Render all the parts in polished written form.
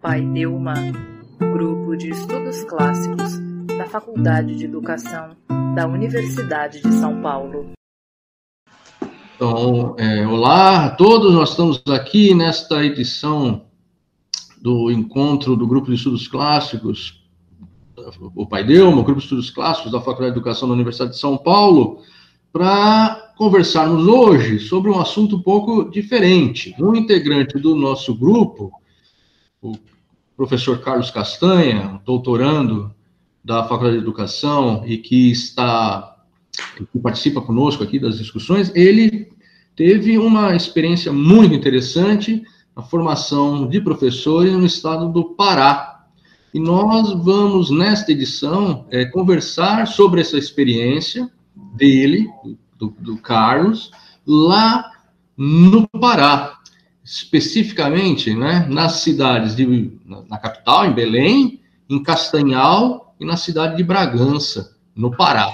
Paideuma, Grupo de Estudos Clássicos da Faculdade de Educação da Universidade de São Paulo. Então, olá a todos, nós estamos aqui nesta edição do encontro do Grupo de Estudos Clássicos, o Paideuma, o Grupo de Estudos Clássicos da Faculdade de Educação da Universidade de São Paulo, para conversarmos hoje sobre um assunto um pouco diferente. Um integrante do nosso grupo, o professor Carlos Castanha, doutorando da Faculdade de Educação e que participa conosco aqui das discussões, ele teve uma experiência muito interessante na formação de professores no estado do Pará. E nós vamos, nesta edição, conversar sobre essa experiência dele, do Carlos, lá no Pará. Especificamente, né, nas cidades na capital, em Belém, em Castanhal e na cidade de Bragança, no Pará.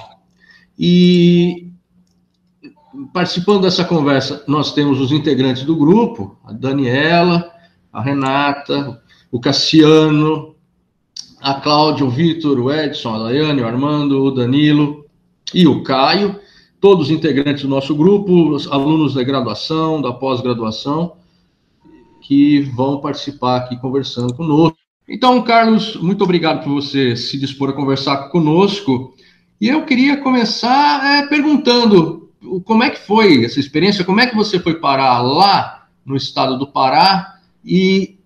E participando dessa conversa, nós temos os integrantes do grupo, a Daniela, a Renata, o Cassiano, a Cláudia, o Vitor, o Edson, a Daiane, o Armando, o Danilo e o Caio, todos integrantes do nosso grupo, os alunos da graduação, da pós-graduação, que vão participar aqui conversando conosco. Então, Carlos, muito obrigado por você se dispor a conversar conosco. E eu queria começar perguntando como é que foi essa experiência, como é que você foi parar lá no estado do Pará e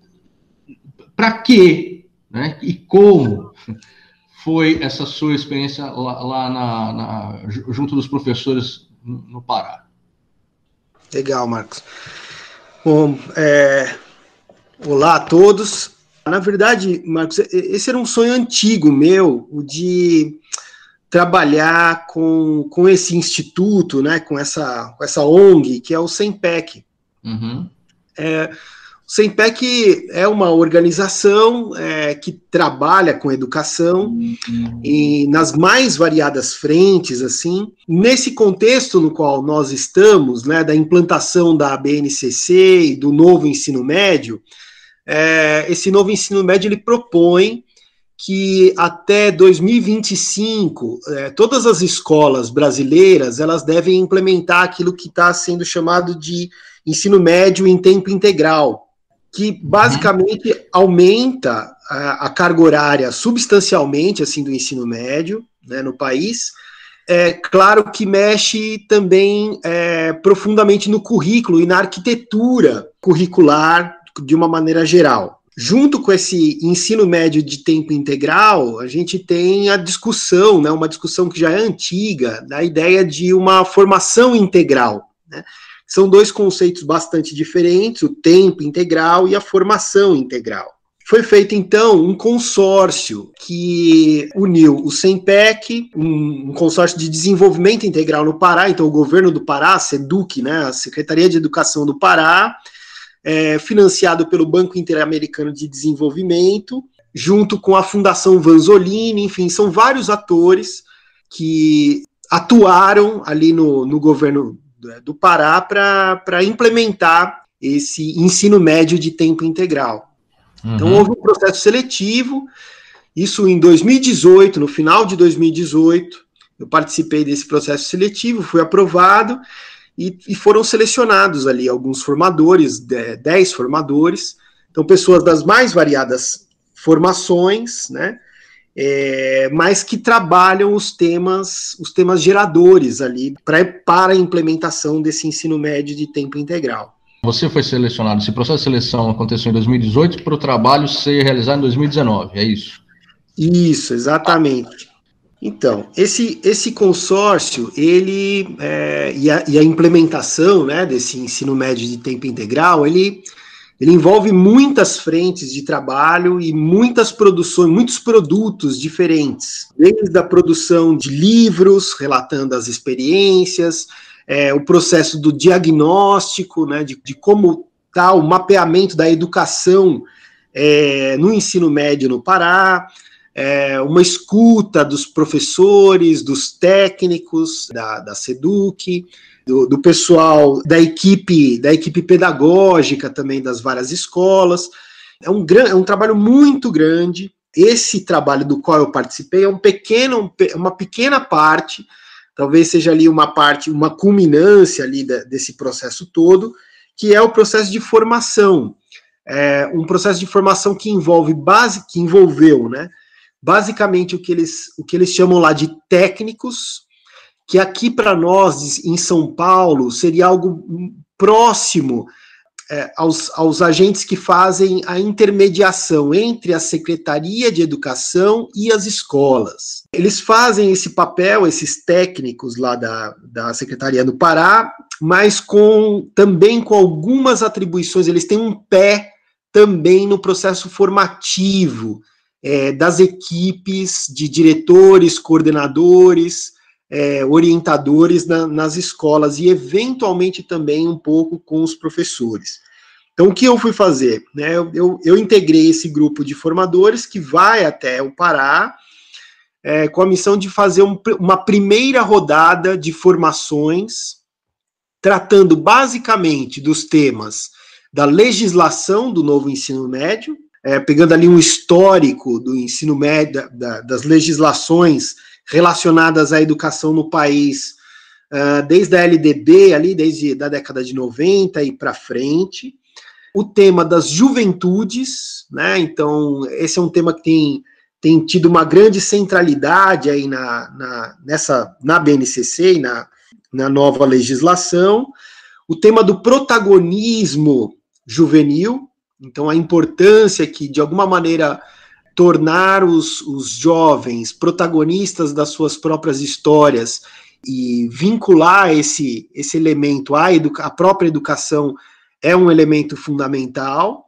para quê, né? E como foi essa sua experiência lá junto dos professores no Pará? Legal, Marcos. Bom, olá a todos. Na verdade, Marcos, esse era um sonho antigo meu, o de trabalhar com esse instituto, né, com essa ONG, que é o SEMPEC. Uhum. O SEMPEC é uma organização que trabalha com educação e nas mais variadas frentes, assim. Nesse contexto no qual nós estamos, né, da implantação da BNCC e do novo ensino médio, esse novo ensino médio ele propõe que até 2025, todas as escolas brasileiras elas devem implementar aquilo que está sendo chamado de ensino médio em tempo integral, que basicamente aumenta a carga horária substancialmente assim, do ensino médio, né, no país. Claro que mexe também profundamente no currículo e na arquitetura curricular de uma maneira geral. Junto com esse ensino médio de tempo integral, a gente tem a discussão, né, uma discussão que já é antiga, da ideia de uma formação integral, né? São dois conceitos bastante diferentes, o tempo integral e a formação integral. Foi feito, então, um consórcio que uniu o SEMPEC, um consórcio de desenvolvimento integral no Pará, então o governo do Pará, a SEDUC, né, a Secretaria de Educação do Pará, financiado pelo Banco Interamericano de Desenvolvimento, junto com a Fundação Vanzolini, enfim, são vários atores que atuaram ali no governo do Pará para implementar esse ensino médio de tempo integral. Uhum. Então, houve um processo seletivo, isso em 2018, no final de 2018, eu participei desse processo seletivo, fui aprovado, e foram selecionados ali alguns formadores, 10 formadores, então pessoas das mais variadas formações, né, mas que trabalham os temas geradores ali para a implementação desse ensino médio de tempo integral. Você foi selecionado, esse processo de seleção aconteceu em 2018 para o trabalho ser realizado em 2019, é isso? Isso, exatamente. Então, esse consórcio, ele e a implementação, né, desse ensino médio de tempo integral, ele envolve muitas frentes de trabalho e muitas produções, muitos produtos diferentes, desde a produção de livros relatando as experiências, o processo do diagnóstico, né, de como está o mapeamento da educação no ensino médio no Pará, uma escuta dos professores, dos técnicos da SEDUC, do pessoal da equipe pedagógica também das várias escolas. É um trabalho muito grande. Esse trabalho do qual eu participei é uma pequena parte, talvez seja ali uma culminância ali desse processo todo, que é o processo de formação. Um processo de formação que envolveu, né, basicamente o que eles chamam lá de técnicos, que aqui para nós, em São Paulo, seria algo próximo aos agentes que fazem a intermediação entre a Secretaria de Educação e as escolas. Eles fazem esse papel, esses técnicos lá da Secretaria do Pará, mas também com algumas atribuições. Eles têm um pé também no processo formativo das equipes de diretores, coordenadores, orientadores nas escolas e, eventualmente, também um pouco com os professores. Então, o que eu fui fazer? Né? Eu integrei esse grupo de formadores que vai até o Pará com a missão de fazer uma primeira rodada de formações, tratando basicamente dos temas da legislação do novo ensino médio, pegando ali um histórico do ensino médio, das legislações relacionadas à educação no país, desde a LDB, ali, desde a década de 90 e para frente. O tema das juventudes, né? Então, esse é um tema que tem tido uma grande centralidade aí na BNCC e na nova legislação. O tema do protagonismo juvenil, então a importância que, de alguma maneira, tornar os jovens protagonistas das suas próprias histórias e vincular esse elemento à própria educação é um elemento fundamental.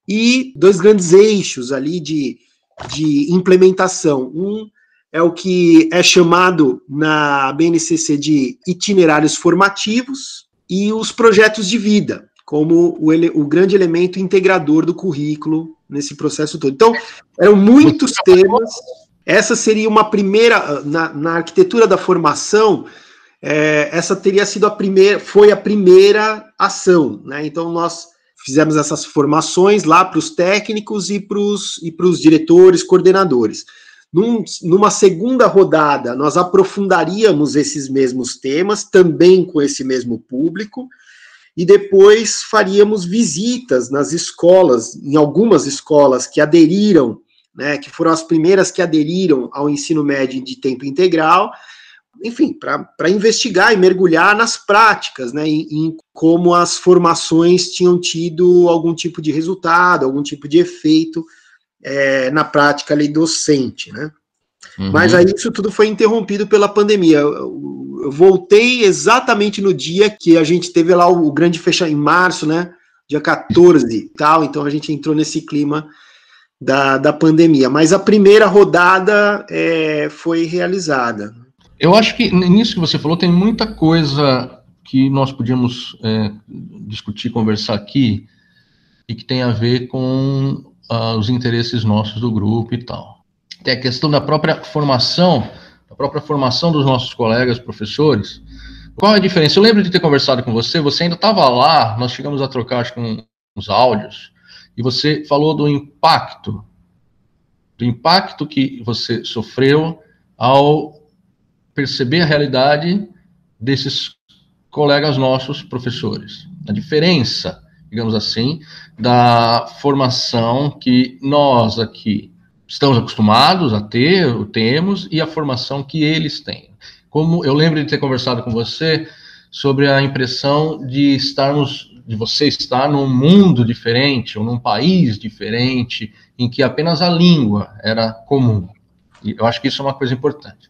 E dois grandes eixos ali de implementação. Um é o que é chamado na BNCC de itinerários formativos e os projetos de vida, como o grande elemento integrador do currículo nesse processo todo. Então, eram muitos temas. Essa seria uma primeira, na arquitetura da formação, essa teria sido foi a primeira ação, né? Então, nós fizemos essas formações lá para os técnicos e para os diretores, coordenadores. Numa segunda rodada, nós aprofundaríamos esses mesmos temas, também com esse mesmo público, e depois faríamos visitas nas escolas, em algumas escolas que aderiram, né, que foram as primeiras que aderiram ao ensino médio de tempo integral, enfim, para investigar e mergulhar nas práticas, né, em como as formações tinham tido algum tipo de resultado, algum tipo de efeito na prática ali docente, né. Uhum. Mas aí isso tudo foi interrompido pela pandemia. Eu voltei exatamente no dia que a gente teve lá o grande fechamento, em março, né, dia 14 e tal, então a gente entrou nesse clima da pandemia. Mas a primeira rodada foi realizada. Eu acho que nisso que você falou tem muita coisa que nós podíamos discutir, conversar aqui, e que tem a ver com os interesses nossos do grupo e tal. Tem a questão da própria formação dos nossos colegas professores. Qual é a diferença? Eu lembro de ter conversado com você ainda estava lá, nós chegamos a trocar, acho que uns áudios, e você falou do impacto que você sofreu ao perceber a realidade desses colegas nossos professores. A diferença, digamos assim, da formação que nós aqui estamos acostumados a temos, e a formação que eles têm. Como eu lembro de ter conversado com você sobre a impressão de você estar num mundo diferente, ou num país diferente, em que apenas a língua era comum. E eu acho que isso é uma coisa importante.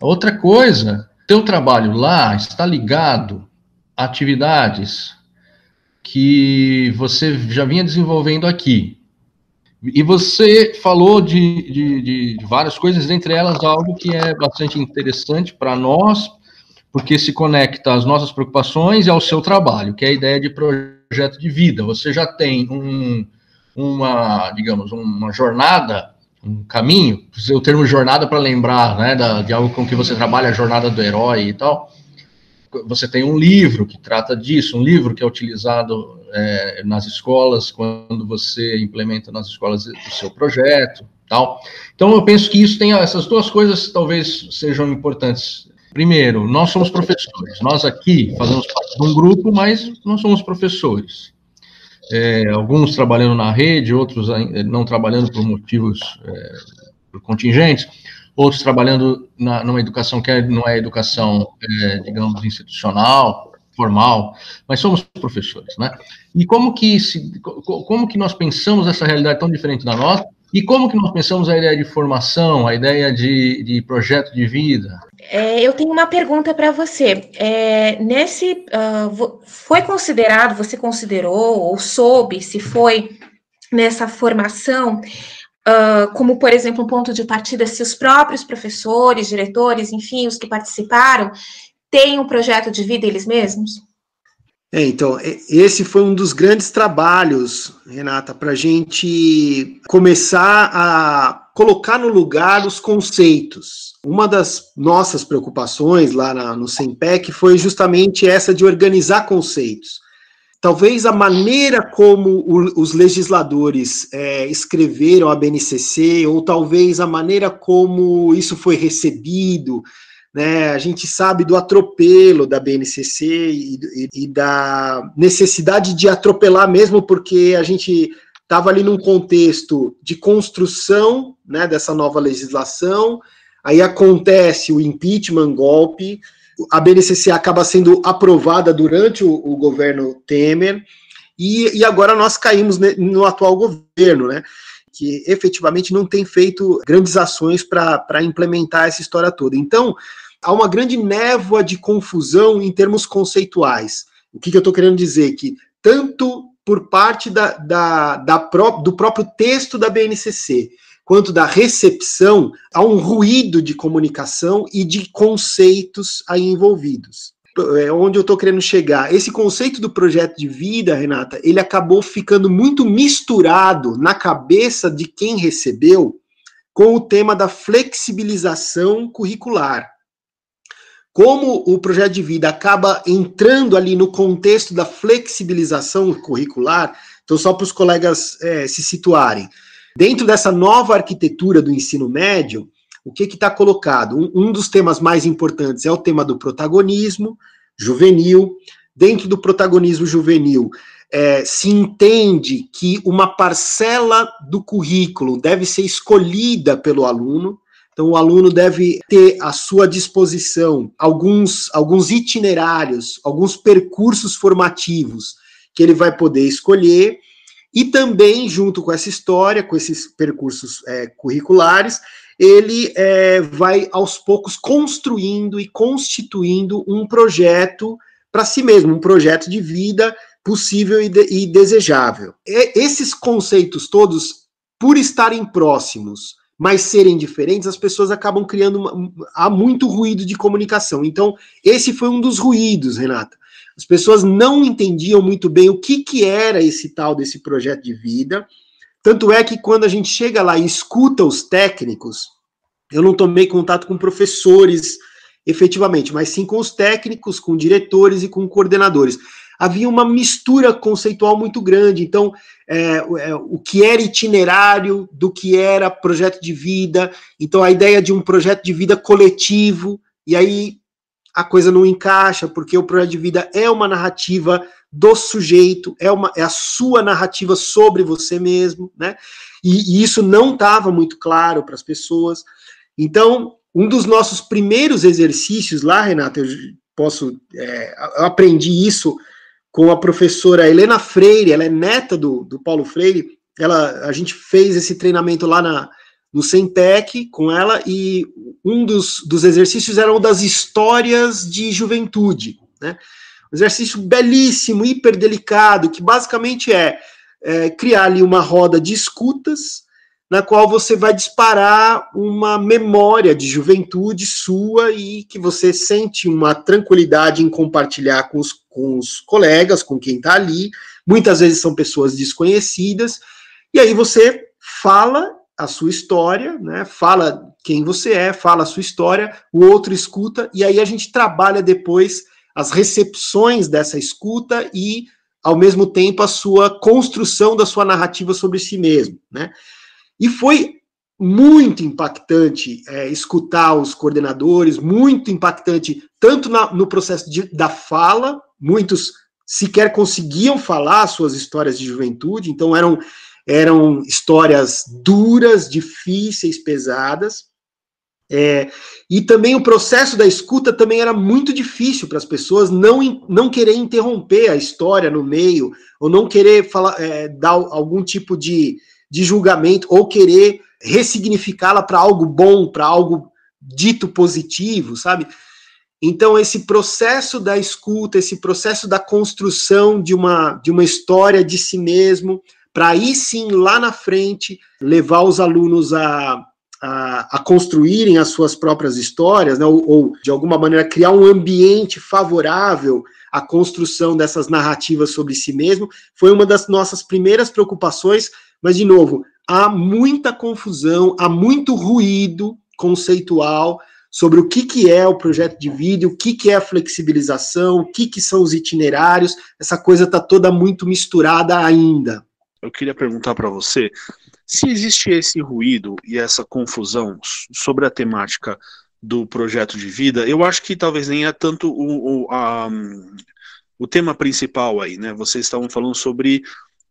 A outra coisa, teu trabalho lá está ligado a atividades que você já vinha desenvolvendo aqui. E você falou de várias coisas, entre elas algo que é bastante interessante para nós, porque se conecta às nossas preocupações e ao seu trabalho, que é a ideia de projeto de vida. Você já tem uma jornada, um caminho, o termo jornada para lembrar, né, de algo com que você trabalha, a jornada do herói e tal, você tem um livro que trata disso, um livro que é utilizado nas escolas, quando você implementa nas escolas o seu projeto, tal. Então, eu penso que isso tem, essas duas coisas talvez sejam importantes. Primeiro, nós somos professores. Nós aqui fazemos parte de um grupo, mas nós somos professores. Alguns trabalhando na rede, outros não trabalhando por motivos por contingentes, outros trabalhando numa educação que não é educação, digamos, institucional, formal, mas somos professores, né? E como que nós pensamos essa realidade tão diferente da nossa, e como que nós pensamos a ideia de formação, a ideia de projeto de vida? Eu tenho uma pergunta para você. Foi considerado, você considerou, ou soube se foi nessa formação, como, por exemplo, um ponto de partida, se os próprios professores, diretores, enfim, os que participaram, têm um projeto de vida eles mesmos? Então, esse foi um dos grandes trabalhos, Renata, para a gente começar a colocar no lugar os conceitos. Uma das nossas preocupações lá no SEMPEC foi justamente essa de organizar conceitos. Talvez a maneira como os legisladores escreveram a BNCC, ou talvez a maneira como isso foi recebido, né? A gente sabe do atropelo da BNCC e da necessidade de atropelar mesmo, porque a gente estava ali num contexto de construção, né, dessa nova legislação, aí acontece o impeachment, golpe, a BNCC acaba sendo aprovada durante o governo Temer, e agora nós caímos no atual governo, né, que efetivamente não tem feito grandes ações para implementar essa história toda. Então, há uma grande névoa de confusão em termos conceituais. O que eu estou querendo dizer? Que tanto por parte do próprio texto da BNCC, quanto da recepção, há um ruído de comunicação e de conceitos aí envolvidos. Onde eu estou querendo chegar? Esse conceito do projeto de vida, Renata, ele acabou ficando muito misturado na cabeça de quem recebeu com o tema da flexibilização curricular. Como o projeto de vida acaba entrando ali no contexto da flexibilização curricular, então só para os colegas se situarem, dentro dessa nova arquitetura do ensino médio, o que está colocado? Um dos temas mais importantes é o tema do protagonismo juvenil. Dentro do protagonismo juvenil, se entende que uma parcela do currículo deve ser escolhida pelo aluno. Então, o aluno deve ter à sua disposição alguns itinerários, alguns percursos formativos que ele vai poder escolher, e também, junto com essa história, com esses percursos curriculares, ele vai, aos poucos, construindo e constituindo um projeto para si mesmo, um projeto de vida possível e desejável. Esses conceitos todos, por estarem próximos, mas serem diferentes, as pessoas acabam criando há muito ruído de comunicação. Então, esse foi um dos ruídos, Renata. As pessoas não entendiam muito bem o que era esse tal desse projeto de vida. Tanto é que quando a gente chega lá e escuta os técnicos, eu não tomei contato com professores efetivamente, mas sim com os técnicos, com diretores e com coordenadores. Havia uma mistura conceitual muito grande. Então, o que era itinerário, do que era projeto de vida, então a ideia de um projeto de vida coletivo, e aí a coisa não encaixa, porque o projeto de vida é uma narrativa do sujeito, é a sua narrativa sobre você mesmo, né? E isso não estava muito claro para as pessoas. Então, um dos nossos primeiros exercícios lá, Renata, eu aprendi isso com a professora Helena Freire, ela é neta do Paulo Freire, a gente fez esse treinamento lá no SEMPEC com ela, e um dos exercícios era o das histórias de juventude, né? Um exercício belíssimo, hiper delicado, que basicamente é criar ali uma roda de escutas, na qual você vai disparar uma memória de juventude sua e que você sente uma tranquilidade em compartilhar com os colegas, com quem está ali. Muitas vezes são pessoas desconhecidas, e aí você fala a sua história, né? Fala quem você é, fala a sua história, o outro escuta, e aí a gente trabalha depois as recepções dessa escuta e, ao mesmo tempo, a sua construção da sua narrativa sobre si mesmo, né? E foi muito impactante escutar os coordenadores, muito impactante tanto no processo da fala, muitos sequer conseguiam falar suas histórias de juventude, então eram histórias duras, difíceis, pesadas, e também o processo da escuta também era muito difícil para as pessoas não querer interromper a história no meio, ou não querer dar algum tipo de julgamento, ou querer ressignificá-la para algo bom, para algo dito positivo, sabe? Então, esse processo da escuta, esse processo da construção de uma história de si mesmo, para aí sim, lá na frente, levar os alunos a construírem as suas próprias histórias, né, ou, de alguma maneira, criar um ambiente favorável à construção dessas narrativas sobre si mesmo, foi uma das nossas primeiras preocupações, mas, de novo, há muita confusão, há muito ruído conceitual sobre o que é o projeto de vida, o que é a flexibilização, o que são os itinerários, essa coisa está toda muito misturada ainda. Eu queria perguntar para você, se existe esse ruído e essa confusão sobre a temática do projeto de vida, eu acho que talvez nem é tanto o tema principal aí, né? Vocês estavam falando sobre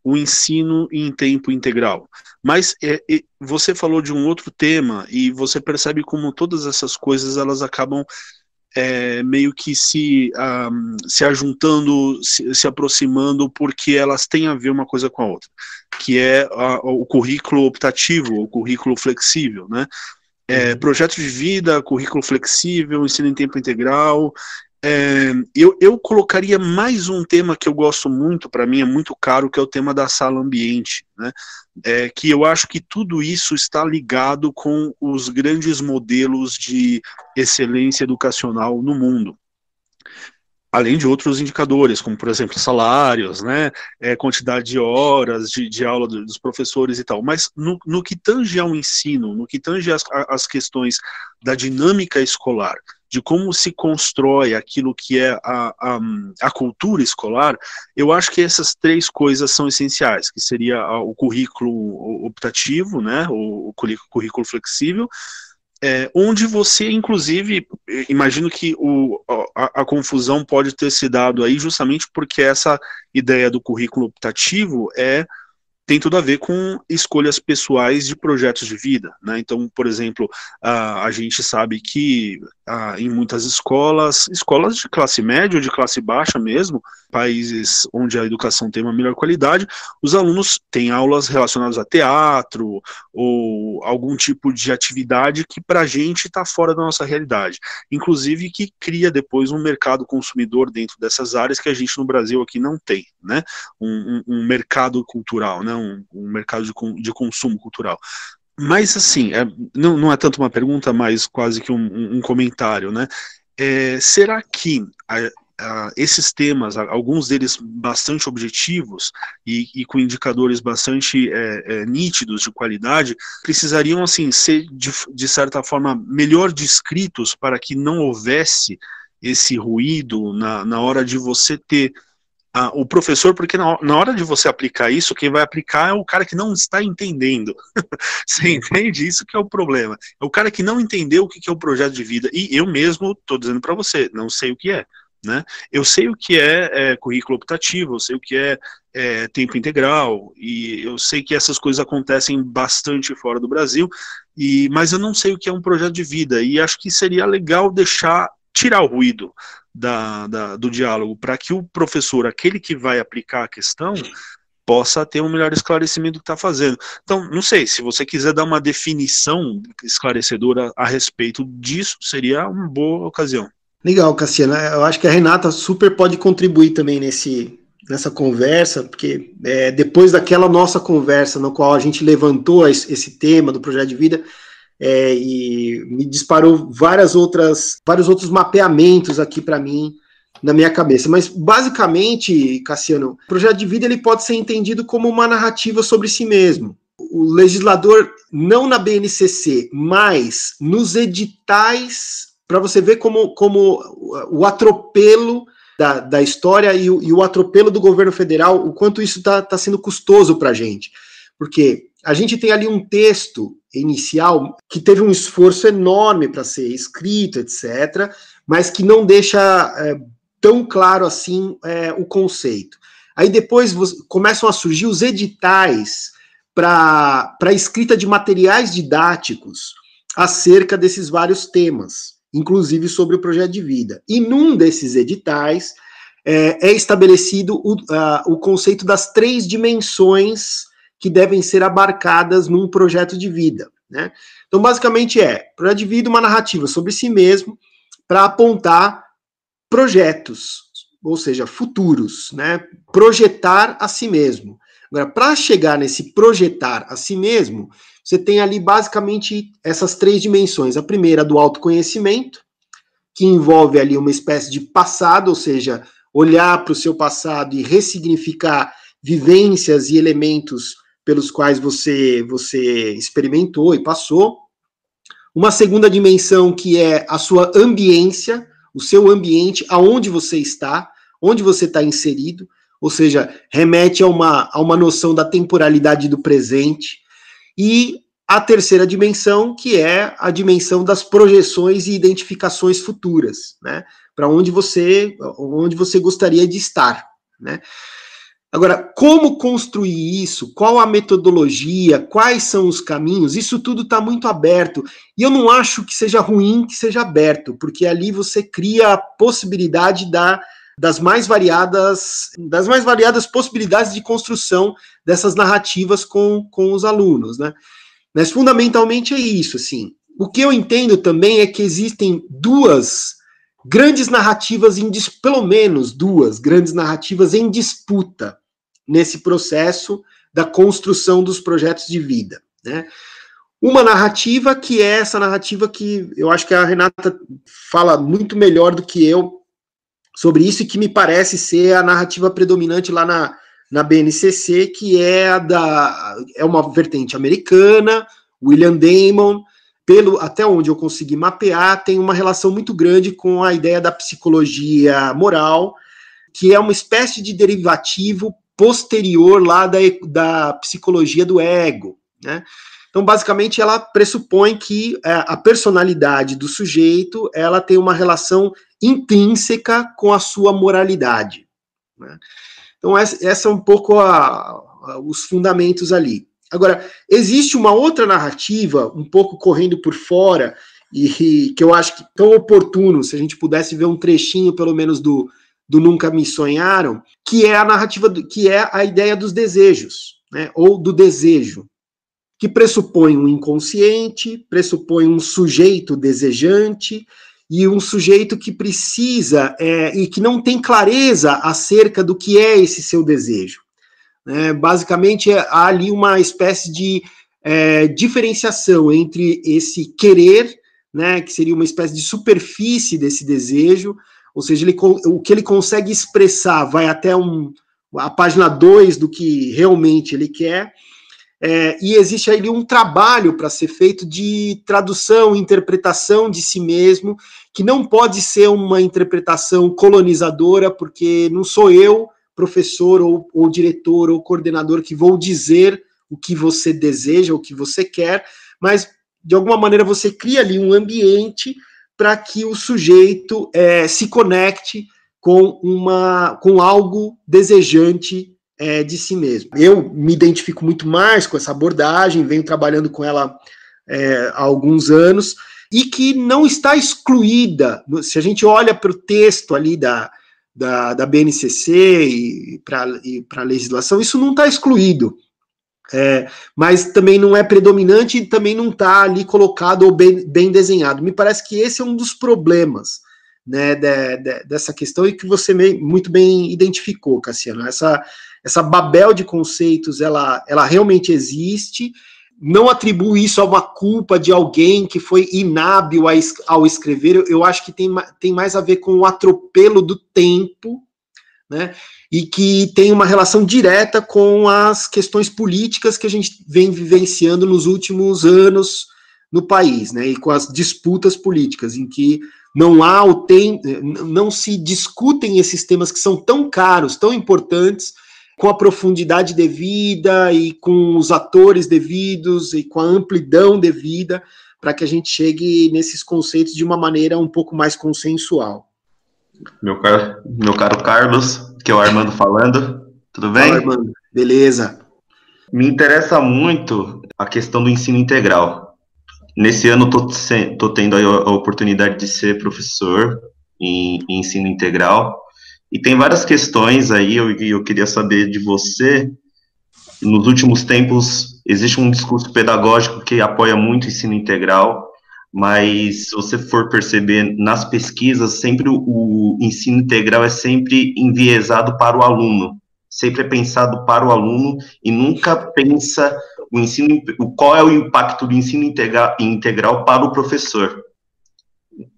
o ensino em tempo integral. Mas você falou de um outro tema e você percebe como todas essas coisas elas acabam meio que se ajuntando, se aproximando, porque elas têm a ver uma coisa com a outra, que é o currículo optativo, o currículo flexível, né? Projeto de vida, currículo flexível, ensino em tempo integral. Eu colocaria mais um tema que eu gosto muito, para mim é muito caro, que é o tema da sala ambiente, né? Que eu acho que tudo isso está ligado com os grandes modelos de excelência educacional no mundo. Além de outros indicadores, como, por exemplo, salários, né, quantidade de horas de aula dos professores e tal. Mas no que tange ao ensino, no que tange as questões da dinâmica escolar, de como se constrói aquilo que é a cultura escolar, eu acho que essas três coisas são essenciais, que seria o currículo optativo, né, o currículo flexível, onde você, inclusive, imagino que a confusão pode ter se dado aí justamente porque essa ideia do currículo optativo tem tudo a ver com escolhas pessoais de projetos de vida, né? Então, por exemplo, a gente sabe que em muitas escolas de classe média ou de classe baixa mesmo, países onde a educação tem uma melhor qualidade, os alunos têm aulas relacionadas a teatro ou algum tipo de atividade que para a gente está fora da nossa realidade, inclusive que cria depois um mercado consumidor dentro dessas áreas que a gente no Brasil aqui não tem, né? Um mercado cultural, né? Um mercado de consumo cultural. Mas assim, não é tanto uma pergunta, mas quase que um comentário, né? Será que esses temas, alguns deles bastante objetivos e com indicadores bastante nítidos de qualidade, precisariam assim ser de certa forma melhor descritos para que não houvesse esse ruído na hora de você ter o professor, porque na hora de você aplicar isso, quem vai aplicar é o cara que não está entendendo. Você entende? Isso que é o problema. É o cara que não entendeu o que é o projeto de vida. E eu mesmo estou dizendo para você, não sei o que é. Né? Eu sei o que é currículo optativo, eu sei o que é tempo integral, e eu sei que essas coisas acontecem bastante fora do Brasil, mas eu não sei o que é um projeto de vida, e acho que seria legal tirar o ruído do diálogo, para que o professor, aquele que vai aplicar a questão, possa ter um melhor esclarecimento do que está fazendo. Então, não sei, se você quiser dar uma definição esclarecedora a respeito disso, seria uma boa ocasião. Legal, Cassiano. Eu acho que a Renata super pode contribuir também nessa conversa, porque depois daquela nossa conversa no qual a gente levantou esse tema do projeto de vida, e me disparou vários outros mapeamentos aqui para mim, na minha cabeça. Mas, basicamente, Cassiano, o projeto de vida ele pode ser entendido como uma narrativa sobre si mesmo. O legislador, não na BNCC, mas nos editais, para você ver como o atropelo da história e o atropelo do governo federal, o quanto isso está sendo custoso para a gente. Porque a gente tem ali um texto inicial que teve um esforço enorme para ser escrito, etc., mas que não deixa tão claro assim o conceito. Aí depois começam a surgir os editais para a escrita de materiais didáticos acerca desses vários temas, inclusive sobre o projeto de vida. E num desses editais é estabelecido o conceito das 3 dimensões que devem ser abarcadas num projeto de vida, né? Então, basicamente projeto de vida, uma narrativa sobre si mesmo, para apontar projetos, ou seja, futuros, né? Projetar a si mesmo. Agora, para chegar nesse projetar a si mesmo, você tem ali basicamente essas 3 dimensões. A primeira, do autoconhecimento, que envolve ali uma espécie de passado, ou seja, olhar para o seu passado e ressignificar vivências e elementos pelos quais você experimentou e passou. Uma segunda dimensão, que é a sua ambiência, o seu ambiente, aonde você está inserido, ou seja, remete a uma noção da temporalidade do presente. E a terceira dimensão, que é a dimensão das projeções e identificações futuras, né? Para onde você gostaria de estar, né? Agora, como construir isso? Qual a metodologia? Quais são os caminhos? Isso tudo está muito aberto. E eu não acho que seja ruim que seja aberto, porque ali você cria a possibilidade das mais variadas possibilidades de construção dessas narrativas com os alunos, né? Mas fundamentalmente é isso, assim. O que eu entendo também é que existem pelo menos duas grandes narrativas em disputa nesse processo da construção dos projetos de vida, né? Uma narrativa que é essa narrativa que eu acho que a Renata fala muito melhor do que eu sobre isso, e que me parece ser a narrativa predominante lá na BNCC, que é uma vertente americana, William Damon, até onde eu consegui mapear, tem uma relação muito grande com a ideia da psicologia moral, que é uma espécie de derivativo posterior lá da psicologia do ego, né? Então, basicamente, ela pressupõe que a personalidade do sujeito, ela tem uma relação intrínseca com a sua moralidade, né? Então, essa é um pouco os fundamentos ali. Agora, existe uma outra narrativa, um pouco correndo por fora, e que eu acho que tão oportuno, se a gente pudesse ver um trechinho, pelo menos, do Nunca Me Sonharam, que é a narrativa, que é a ideia dos desejos, né, ou do desejo, que pressupõe um inconsciente, pressupõe um sujeito desejante, e um sujeito que precisa, e que não tem clareza acerca do que é esse seu desejo. Basicamente, há ali uma espécie de diferenciação entre esse querer, né, que seria uma espécie de superfície desse desejo, ou seja, o que ele consegue expressar vai até a página 2 do que realmente ele quer, e existe ali um trabalho para ser feito de tradução, interpretação de si mesmo, que não pode ser uma interpretação colonizadora, porque não sou eu, professor ou diretor ou coordenador, que vou dizer o que você deseja, o que você quer, mas de alguma maneira você cria ali um ambiente para que o sujeito se conecte com algo desejante de si mesmo. Eu me identifico muito mais com essa abordagem, venho trabalhando com ela há alguns anos, e que não está excluída. Se a gente olha para o texto ali da BNCC e para a legislação, isso não está excluído, mas também não é predominante e também não está ali colocado ou bem desenhado. Me parece que esse é um dos problemas, né, dessa questão, e que você muito bem identificou, Cassiano. Essa babel de conceitos, ela realmente existe. Não atribuo isso a uma culpa de alguém que foi inábil ao escrever. Eu acho que tem mais a ver com o atropelo do tempo, né? E que tem uma relação direta com as questões políticas que a gente vem vivenciando nos últimos anos no país, né? E com as disputas políticas, em que não se discutem esses temas que são tão caros, tão importantes, com a profundidade devida e com os atores devidos e com a amplidão devida, para que a gente chegue nesses conceitos de uma maneira um pouco mais consensual. Meu caro Carlos, que é o Armando falando, tudo bem? Fala, Armando. Beleza. Me interessa muito a questão do ensino integral. Nesse ano estou tendo a oportunidade de ser professor em ensino integral, e tem várias questões aí, eu queria saber de você. Nos últimos tempos, existe um discurso pedagógico que apoia muito o ensino integral, mas se você for perceber nas pesquisas, sempre o ensino integral é sempre enviesado para o aluno, sempre é pensado para o aluno e nunca pensa qual é o impacto do ensino integral para o professor.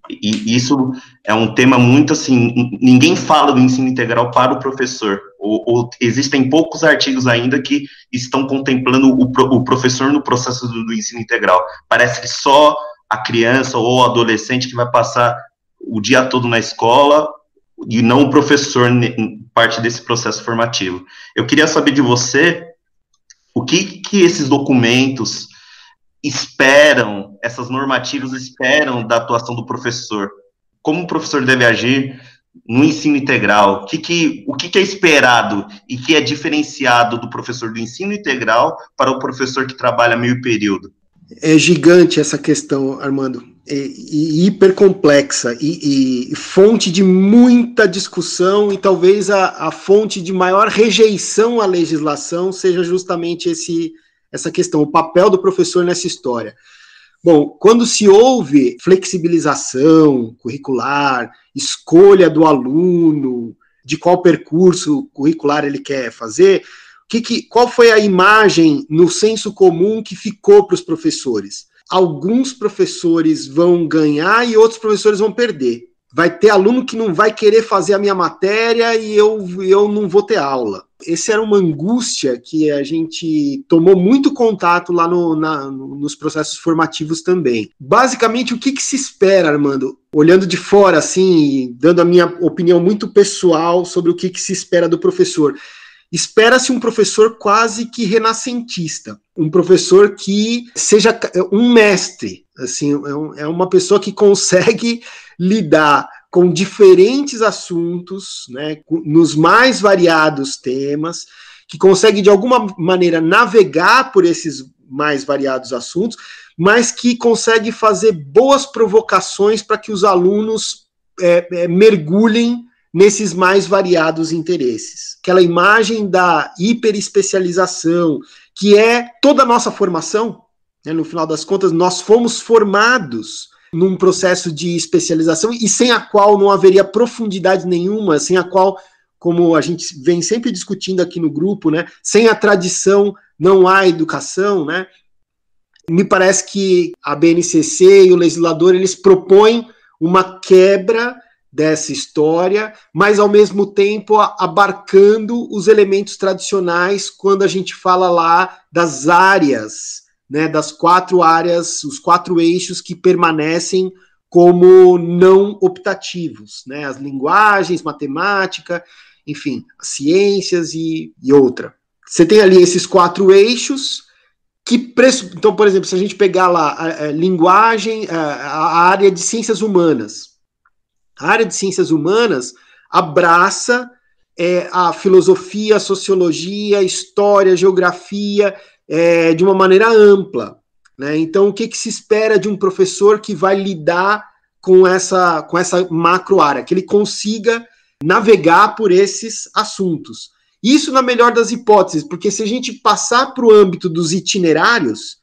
E isso é um tema muito assim, ninguém fala do ensino integral para o professor, ou existem poucos artigos ainda que estão contemplando o professor no processo do ensino integral. Parece que só a criança ou o adolescente que vai passar o dia todo na escola e não o professor parte desse processo formativo. Eu queria saber de você o que esses documentos esperam, essas normativas esperam da atuação do professor. Como o professor deve agir no ensino integral? O que é esperado e que é diferenciado do professor do ensino integral para o professor que trabalha meio período? É gigante essa questão, Armando, e hiper complexa, e fonte de muita discussão, e talvez a fonte de maior rejeição à legislação seja justamente essa questão, o papel do professor nessa história. Bom, quando se ouve flexibilização curricular, escolha do aluno, de qual percurso curricular ele quer fazer, qual foi a imagem no senso comum que ficou para os professores? Alguns professores vão ganhar e outros professores vão perder. Vai ter aluno que não vai querer fazer a minha matéria e eu não vou ter aula. Essa era uma angústia que a gente tomou muito contato lá nos processos formativos também. Basicamente, o que se espera, Armando? Olhando de fora, assim, dando a minha opinião muito pessoal sobre o que se espera do professor. Espera-se um professor quase que renascentista, um professor que seja um mestre, assim, é uma pessoa que consegue lidar com diferentes assuntos, né, nos mais variados temas, que consegue de alguma maneira navegar por esses mais variados assuntos, mas que consegue fazer boas provocações para que os alunos mergulhem nesses mais variados interesses. Aquela imagem da hiperespecialização, que é toda a nossa formação, né, no final das contas, nós fomos formados num processo de especialização e sem a qual não haveria profundidade nenhuma, sem a qual, como a gente vem sempre discutindo aqui no grupo, né, sem a tradição não há educação, né? Me parece que a BNCC e o legislador, eles propõem uma quebra dessa história, mas ao mesmo tempo abarcando os elementos tradicionais quando a gente fala lá das áreas, né, das 4 áreas, os 4 eixos que permanecem como não optativos, né, as linguagens, matemática, enfim, as ciências e outra. Você tem ali esses 4 eixos que, então, por exemplo, se a gente pegar lá a linguagem, a área de ciências humanas, a área de ciências humanas abraça a filosofia, a sociologia, a história, a geografia, de uma maneira ampla, né? Então, o que se espera de um professor que vai lidar com essa macro área? Que ele consiga navegar por esses assuntos. Isso na melhor das hipóteses, porque se a gente passar para o âmbito dos itinerários,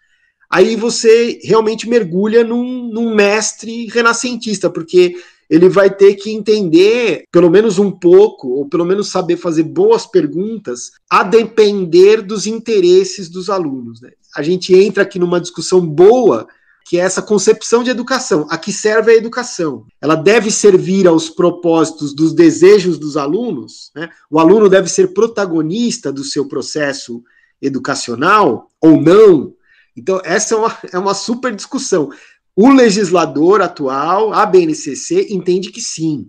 aí você realmente mergulha num mestre renascentista, porque ele vai ter que entender, pelo menos um pouco, ou pelo menos saber fazer boas perguntas, a depender dos interesses dos alunos, né? A gente entra aqui numa discussão boa, que é essa concepção de educação. A que serve a educação? Ela deve servir aos propósitos dos desejos dos alunos, né? O aluno deve ser protagonista do seu processo educacional ou não? Então, essa é uma super discussão. O legislador atual, a BNCC, entende que sim.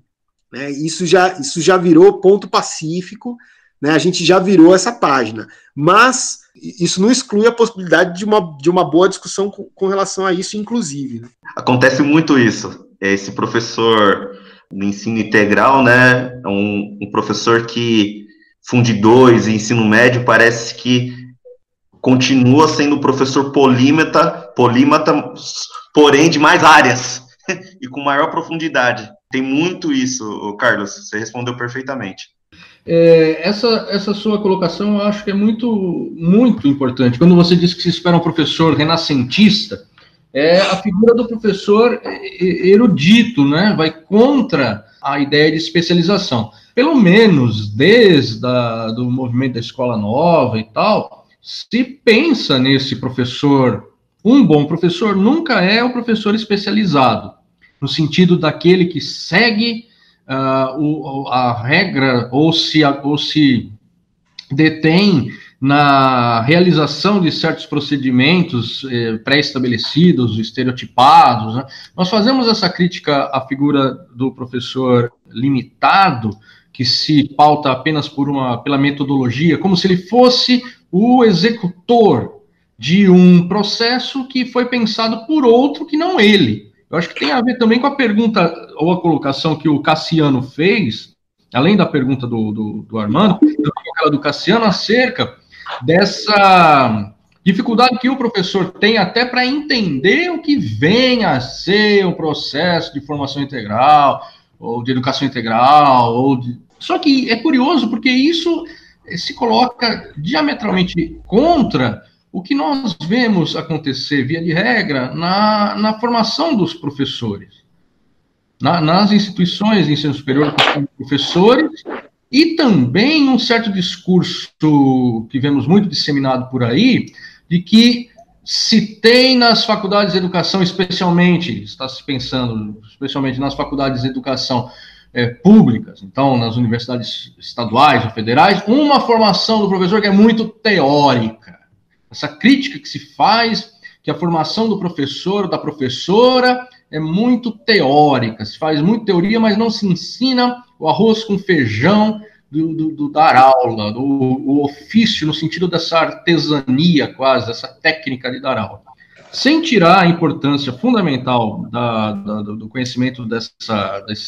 Né? Isso já virou ponto pacífico, né? A gente já virou essa página. Mas isso não exclui a possibilidade de uma boa discussão com relação a isso, inclusive. Né? Acontece muito isso. Esse professor do ensino integral, né, um professor que Fundi 2 e ensino médio, parece que continua sendo professor polímata, porém de mais áreas e com maior profundidade. Tem muito isso, Carlos, você respondeu perfeitamente. Essa sua colocação eu acho que é muito, muito importante. Quando você diz que se espera um professor renascentista, a figura do professor erudito, né? Vai contra a ideia de especialização. Pelo menos desde do movimento da escola nova e tal, se pensa nesse professor. Um bom professor nunca é o professor especializado, no sentido daquele que segue a regra ou se detém na realização de certos procedimentos pré-estabelecidos, estereotipados. Né? Nós fazemos essa crítica à figura do professor limitado, que se pauta apenas pela metodologia, como se ele fosse o executor de um processo que foi pensado por outro que não ele. Eu acho que tem a ver também com a pergunta ou a colocação que o Cassiano fez, além da pergunta do Armando, aquela do Cassiano, acerca dessa dificuldade que o professor tem até para entender o que vem a ser um processo de formação integral, ou de educação integral, Só que é curioso, porque isso se coloca diametralmente contra o que nós vemos acontecer, via de regra, na formação dos professores. Nas instituições de ensino superior, professores, e também um certo discurso que vemos muito disseminado por aí, de que se tem nas faculdades de educação, especialmente, está se pensando, especialmente nas faculdades de educação públicas, então nas universidades estaduais ou federais, uma formação do professor que é muito teórica. Essa crítica que se faz, que a formação do professor ou da professora é muito teórica, se faz muito teoria, mas não se ensina o arroz com feijão do dar aula, o ofício no sentido dessa artesania quase, essa técnica de dar aula. Sem tirar a importância fundamental do conhecimento desse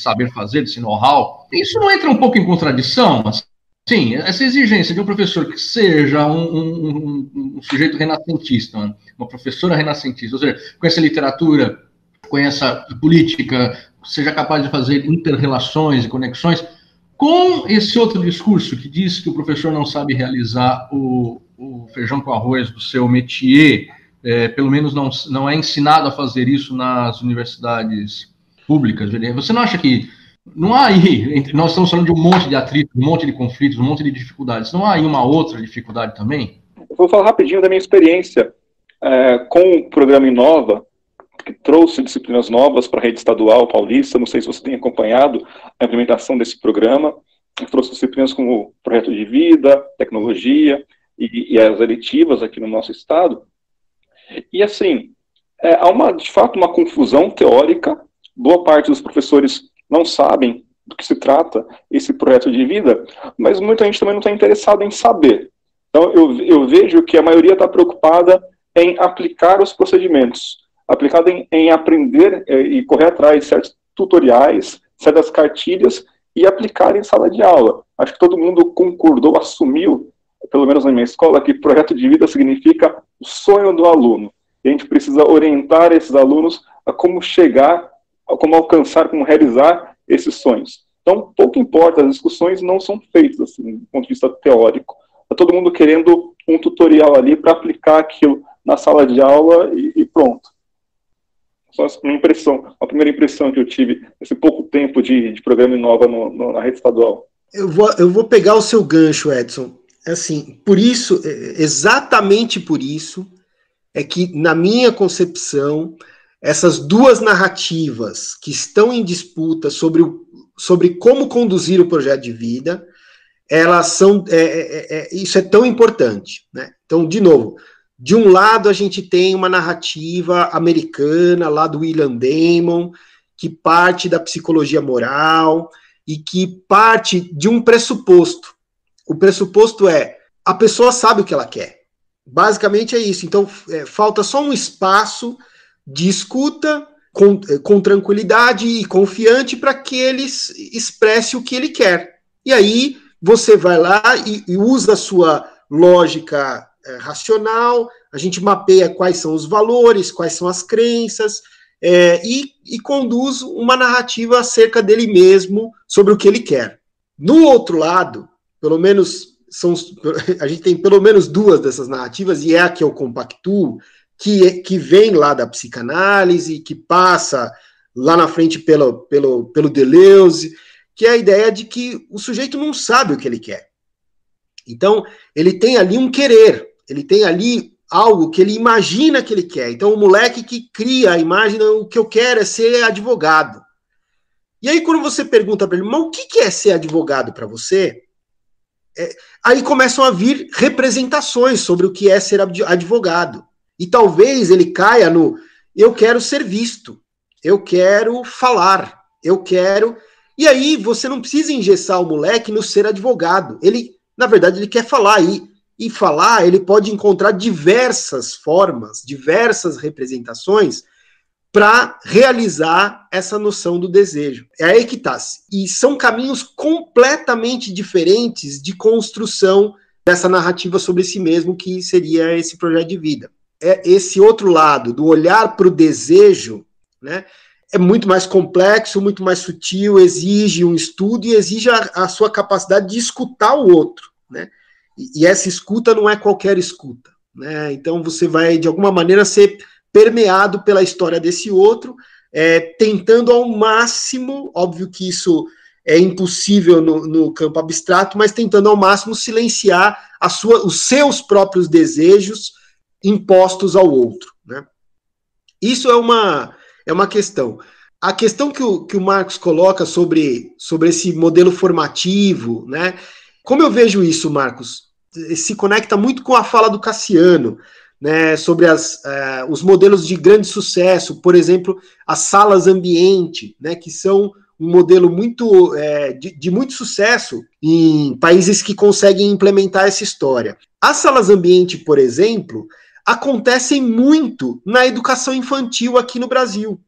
saber fazer, desse know-how, isso não entra um pouco em contradição? Sim, essa exigência de um professor que seja um sujeito renascentista, uma professora renascentista, ou seja, conheça literatura, conheça política, seja capaz de fazer inter-relações e conexões, com esse outro discurso que diz que o professor não sabe realizar o feijão com arroz do seu métier, pelo menos não é ensinado a fazer isso nas universidades públicas. Você não acha que não há aí, nós estamos falando de um monte de atritos, um monte de conflitos, um monte de dificuldades, não há aí uma outra dificuldade também? Eu vou falar rapidinho da minha experiência com o programa Inova, que trouxe disciplinas novas para a rede estadual paulista. Não sei se você tem acompanhado a implementação desse programa. Trouxe disciplinas como projeto de vida, tecnologia e as eletivas aqui no nosso estado. E assim, há de fato uma confusão teórica. Boa parte dos professores não sabem do que se trata esse projeto de vida, mas muita gente também não está interessada em saber. Então eu vejo que a maioria está preocupada em aplicar os procedimentos, aplicado em aprender e correr atrás de certos tutoriais, certas cartilhas e aplicar em sala de aula. Acho que todo mundo concordou, assumiu, pelo menos na minha escola, que projeto de vida significa o sonho do aluno. E a gente precisa orientar esses alunos a como chegar, a como alcançar, como realizar esses sonhos. Então, pouco importa, as discussões não são feitas assim, do ponto de vista teórico. Está todo mundo querendo um tutorial ali para aplicar aquilo na sala de aula e pronto. Só a primeira impressão que eu tive nesse pouco tempo de programa Inova na rede estadual. Eu vou pegar o seu gancho, Edson. Assim, por isso, exatamente por isso, é que, na minha concepção, essas duas narrativas que estão em disputa sobre como conduzir o projeto de vida, elas são, isso é tão importante, né? Então, de novo, De um lado, a gente tem uma narrativa americana, lá do William Damon, que parte da psicologia moral e que parte de um pressuposto. O pressuposto é, a pessoa sabe o que ela quer. Basicamente é isso. Então, falta só um espaço de escuta com tranquilidade e confiante para que ele expresse o que ele quer. E aí, você vai lá e usa a sua lógica racional, a gente mapeia quais são os valores, quais são as crenças, e conduz uma narrativa acerca dele mesmo, sobre o que ele quer. No outro lado, pelo menos a gente tem pelo menos duas dessas narrativas, e é a que eu compactuo, que vem lá da psicanálise, que passa lá na frente pelo Deleuze, que é a ideia de que o sujeito não sabe o que ele quer. Então, ele tem ali um querer, ele tem ali algo que ele imagina que ele quer. Então, o moleque que cria a imagem, o que eu quero é ser advogado. E aí, quando você pergunta para ele, mas o que é ser advogado para você? Aí começam a vir representações sobre o que é ser advogado. E talvez ele caia no, eu quero ser visto, eu quero falar, eu quero... E aí, você não precisa engessar o moleque no ser advogado. Ele, na verdade, ele quer falar. E falar, ele pode encontrar diversas formas, diversas representações para realizar essa noção do desejo. É aí que está. E são caminhos completamente diferentes de construção dessa narrativa sobre si mesmo, que seria esse projeto de vida. Esse outro lado, do olhar para o desejo, né, é muito mais complexo, muito mais sutil, exige um estudo e exige a sua capacidade de escutar o outro, né? E essa escuta não é qualquer escuta, né? Então você vai, de alguma maneira, ser permeado pela história desse outro, tentando ao máximo, óbvio que isso é impossível no campo abstrato, mas tentando ao máximo silenciar os seus próprios desejos impostos ao outro, né? Isso é uma questão. A questão que o Marcos coloca sobre esse modelo formativo, né? Como eu vejo isso, Marcos? Se conecta muito com a fala do Cassiano, né, sobre os modelos de grande sucesso, por exemplo, as salas ambiente, né, que são um modelo muito de muito sucesso em países que conseguem implementar essa história. As salas ambiente, por exemplo, acontecem muito na educação infantil aqui no Brasil.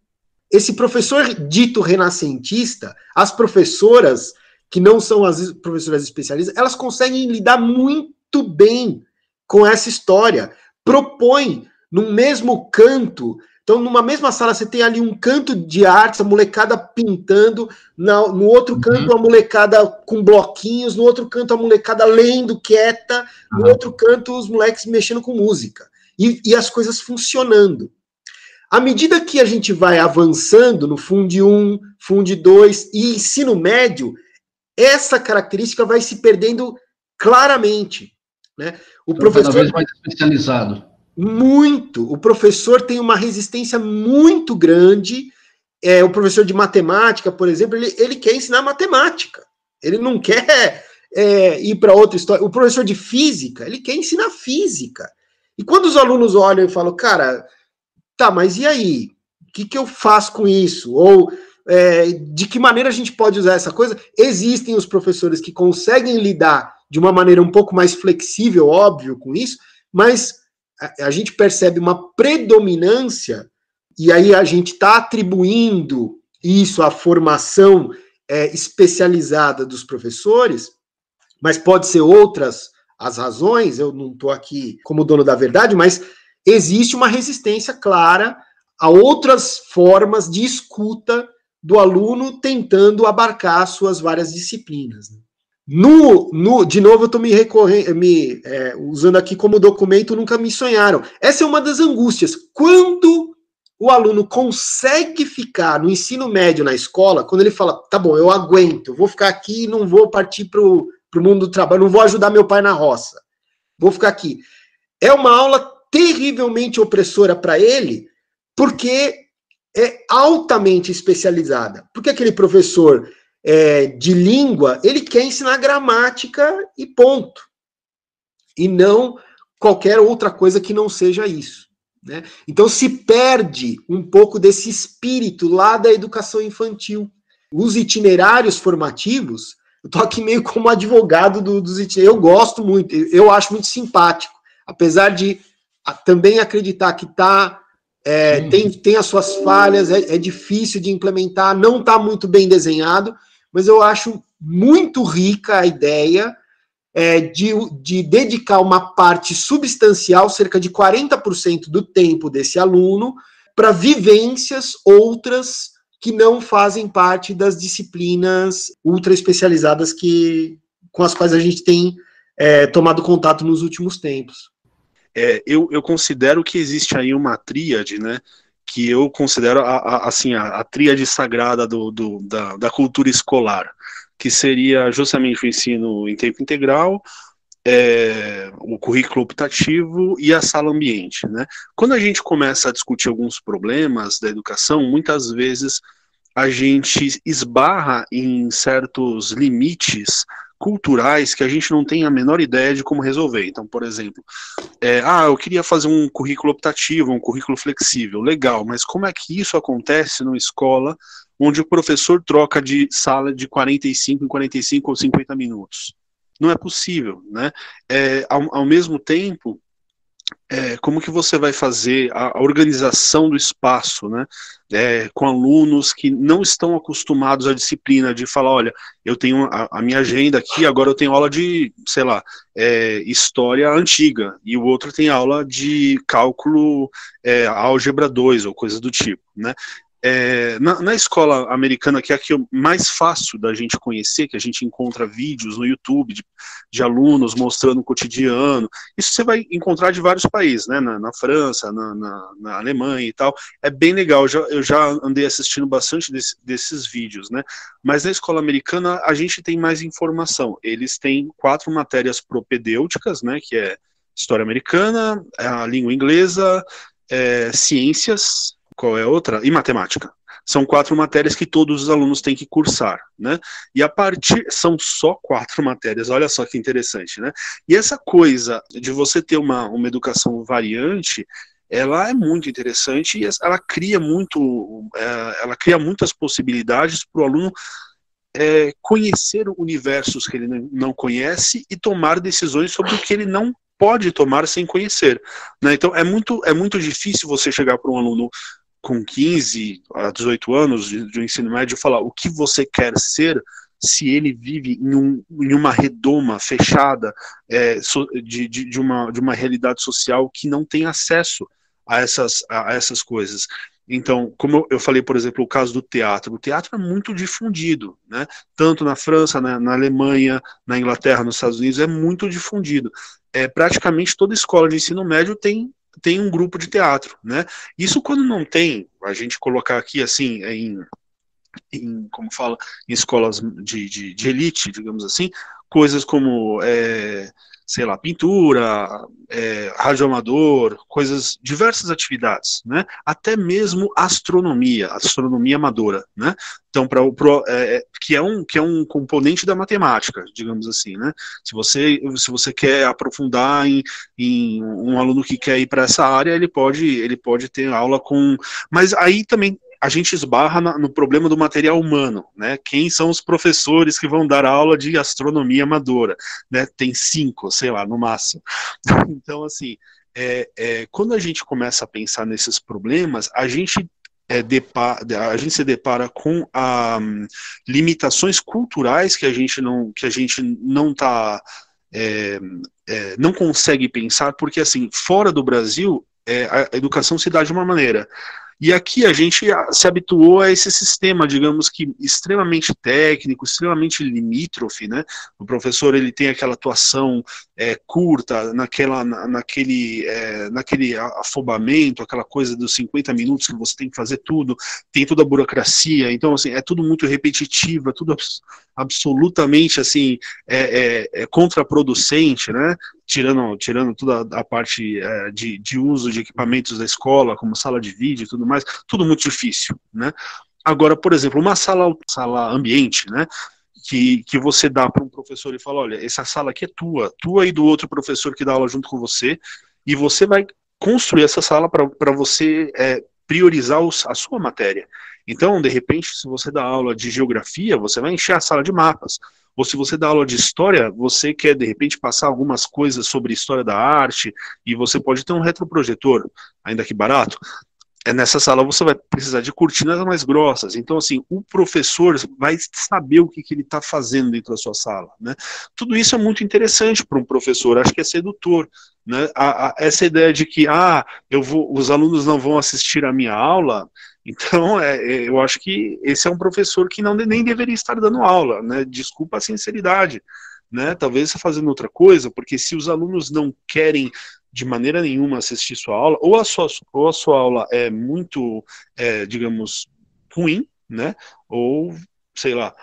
Esse professor dito renascentista, as professoras que não são as professoras especialistas, elas conseguem lidar muito bem com essa história. Propõe num mesmo canto, então numa mesma sala você tem ali um canto de artes, a molecada pintando, no outro canto a molecada com bloquinhos, no outro canto a molecada lendo quieta, no outro canto os moleques mexendo com música. E as coisas funcionando. À medida que a gente vai avançando no Fundi 1, Fundi 2 e ensino médio, essa característica vai se perdendo claramente, né? O professor, cada vez mais especializado. Muito. O professor tem uma resistência muito grande. O professor de matemática, por exemplo, ele quer ensinar matemática. Ele não quer ir para outra história. O professor de física, ele quer ensinar física. E quando os alunos olham e falam, cara, tá, mas e aí? O que eu faço com isso? Ou de que maneira a gente pode usar essa coisa? Existem os professores que conseguem lidar de uma maneira um pouco mais flexível, óbvio, com isso, mas a gente percebe uma predominância, e aí a gente está atribuindo isso à formação especializada dos professores, mas pode ser outras as razões, eu não estou aqui como dono da verdade, mas existe uma resistência clara a outras formas de escuta do aluno tentando abarcar suas várias disciplinas. De novo, eu estou usando aqui como documento, nunca me sonharam. Essa é uma das angústias. Quando o aluno consegue ficar no ensino médio na escola, quando ele fala, tá bom, eu aguento, vou ficar aqui e não vou partir para o mundo do trabalho, não vou ajudar meu pai na roça, vou ficar aqui. É uma aula terrivelmente opressora para ele, porque é altamente especializada. Porque aquele professor de língua, ele quer ensinar gramática e ponto. E não qualquer outra coisa que não seja isso, né? Então se perde um pouco desse espírito lá da educação infantil. Os itinerários formativos, eu estou aqui meio como advogado dos itinerários, eu gosto muito, eu acho muito simpático, apesar de também acreditar que tem as suas falhas, é difícil de implementar, não está muito bem desenhado, mas eu acho muito rica a ideia de dedicar uma parte substancial, cerca de 40% do tempo desse aluno, para vivências outras que não fazem parte das disciplinas ultra especializadas com as quais a gente tem tomado contato nos últimos tempos. Eu considero que existe aí uma tríade, né, que eu considero a tríade sagrada da cultura escolar, que seria justamente o ensino em tempo integral, o currículo optativo e a sala ambiente, né? Quando a gente começa a discutir alguns problemas da educação, muitas vezes a gente esbarra em certos limites culturais que a gente não tem a menor ideia de como resolver. Então, por exemplo, eu queria fazer um currículo optativo, um currículo flexível, legal, mas como é que isso acontece numa escola onde o professor troca de sala de 45 em 45 ou 50 minutos? Não é possível, né? Ao mesmo tempo, como que você vai fazer a organização do espaço, né? Com alunos que não estão acostumados à disciplina de falar, olha, eu tenho a minha agenda aqui, agora eu tenho aula de, sei lá, história antiga, e o outro tem aula de cálculo, álgebra 2, ou coisa do tipo, né? Na escola americana, que é a que é mais fácil da gente conhecer, que a gente encontra vídeos no YouTube de alunos mostrando o cotidiano, isso você vai encontrar de vários países, né? Na França, na Alemanha e tal, é bem legal, eu já andei assistindo bastante desses vídeos, né? Mas na escola americana a gente tem mais informação, eles têm 4 matérias propedêuticas, né? Que é história americana, a língua inglesa, ciências, qual é a outra? E matemática. São 4 matérias que todos os alunos têm que cursar, né? E são só 4 matérias, olha só que interessante, né? E essa coisa de você ter uma educação variante, ela é muito interessante e ela cria muitas possibilidades para o aluno conhecer universos que ele não conhece e tomar decisões sobre o que ele não pode tomar sem conhecer, né? Então é muito difícil você chegar para um aluno com 15 a 18 anos de ensino médio, falar o que você quer ser se ele vive em uma redoma fechada de uma realidade social que não tem acesso a essas coisas. Então, como eu falei, por exemplo, o caso do teatro. O teatro é muito difundido, né? Tanto na França, na Alemanha, na Inglaterra, nos Estados Unidos, é muito difundido. Praticamente toda escola de ensino médio tem um grupo de teatro, né? Isso quando não tem, a gente colocar aqui assim, como fala, em escolas de elite, digamos assim, coisas como, sei lá, pintura, radioamador, diversas atividades, né? Até mesmo astronomia amadora, né? Então, que é um componente da matemática, digamos assim, né? Se você quer aprofundar em um aluno que quer ir para essa área, ele pode ter aula com... Mas aí também a gente esbarra no problema do material humano, né? Quem são os professores que vão dar aula de astronomia amadora, né? Tem 5, sei lá, no máximo. Então, assim, quando a gente começa a pensar nesses problemas, a gente se depara com limitações culturais que a gente não consegue pensar, porque, assim, fora do Brasil, a educação se dá de uma maneira. E aqui a gente se habituou a esse sistema, digamos que extremamente técnico, extremamente limítrofe, né? O professor, ele tem aquela atuação curta, naquele afobamento, aquela coisa dos 50 minutos que você tem que fazer tudo, tem toda a burocracia, então, assim, é tudo muito repetitivo, é tudo absolutamente, assim, contraproducente, né? Tirando toda a parte de uso de equipamentos da escola, como sala de vídeo e tudo mais, tudo muito difícil, né? Agora, por exemplo, uma sala ambiente, né? que você dá para um professor e fala, olha, essa sala aqui é tua e do outro professor que dá aula junto com você, e você vai construir essa sala para você priorizar a sua matéria. Então, de repente, se você dá aula de geografia, você vai encher a sala de mapas. Ou se você dá aula de história, você quer, de repente, passar algumas coisas sobre história da arte, e você pode ter um retroprojetor, ainda que barato. Nessa sala você vai precisar de cortinas mais grossas. Então, assim, o professor vai saber o que ele está fazendo dentro da sua sala, né? Tudo isso é muito interessante para um professor, acho que é sedutor, né? Essa ideia de que, os alunos não vão assistir a minha aula, então, eu acho que esse é um professor que nem deveria estar dando aula, né? Desculpa a sinceridade, né? Talvez fazendo outra coisa, porque se os alunos não querem de maneira nenhuma assistir sua aula, ou a sua aula é muito, digamos, ruim, né? Ou, sei lá,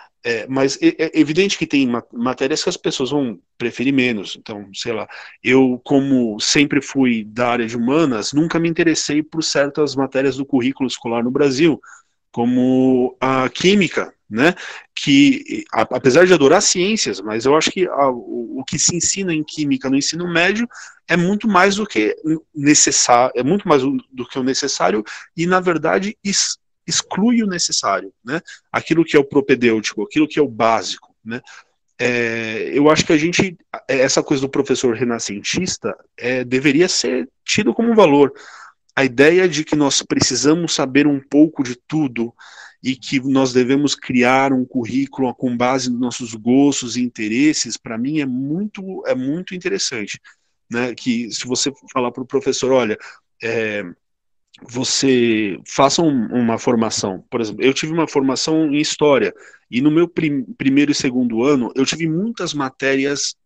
mas é evidente que tem matérias que as pessoas vão preferir menos. Então, sei lá, eu, como sempre fui da área de humanas, nunca me interessei por certas matérias do currículo escolar no Brasil, como a química, né? Que, apesar de adorar ciências, mas eu acho que o que se ensina em química no ensino médio é muito mais do que necessário, o necessário, e na verdade exclui o necessário, né? Aquilo que é o propedêutico, aquilo que é o básico, né? Eu acho que essa coisa do professor renascentista deveria ser tido como um valor. A ideia de que nós precisamos saber um pouco de tudo e que nós devemos criar um currículo com base nos nossos gostos e interesses, para mim é muito interessante, né? Que se você falar para o professor, olha, você faça uma formação, por exemplo, eu tive uma formação em História, e no meu primeiro e segundo ano, eu tive muitas matérias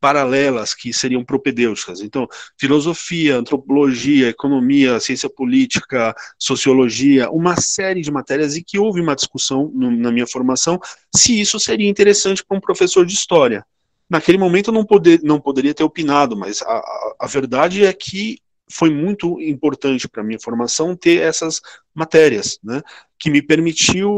paralelas, que seriam propedêuticas. Então, filosofia, antropologia, economia, ciência política, sociologia, uma série de matérias, e que houve uma discussão na minha formação, se isso seria interessante para um professor de História. Naquele momento eu não poderia ter opinado, mas a verdade é que foi muito importante para a minha formação ter essas matérias, né, que me permitiu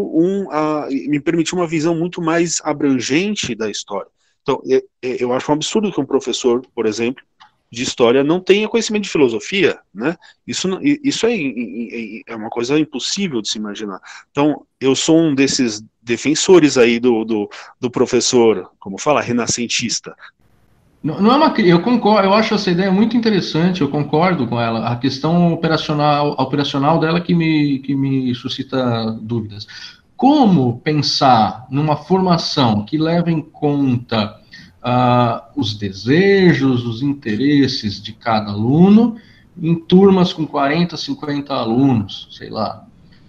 uma visão muito mais abrangente da história. Então, eu acho um absurdo que um professor, por exemplo, de história não tenha conhecimento de filosofia, né? Isso é uma coisa impossível de se imaginar. Então, eu sou um desses defensores aí do professor, como fala, renascentista. Não é eu concordo, eu acho essa ideia muito interessante, eu concordo com ela. A questão operacional dela que me suscita dúvidas. Como pensar numa formação que leva em conta os desejos, os interesses de cada aluno, em turmas com 40, 50 alunos, sei lá,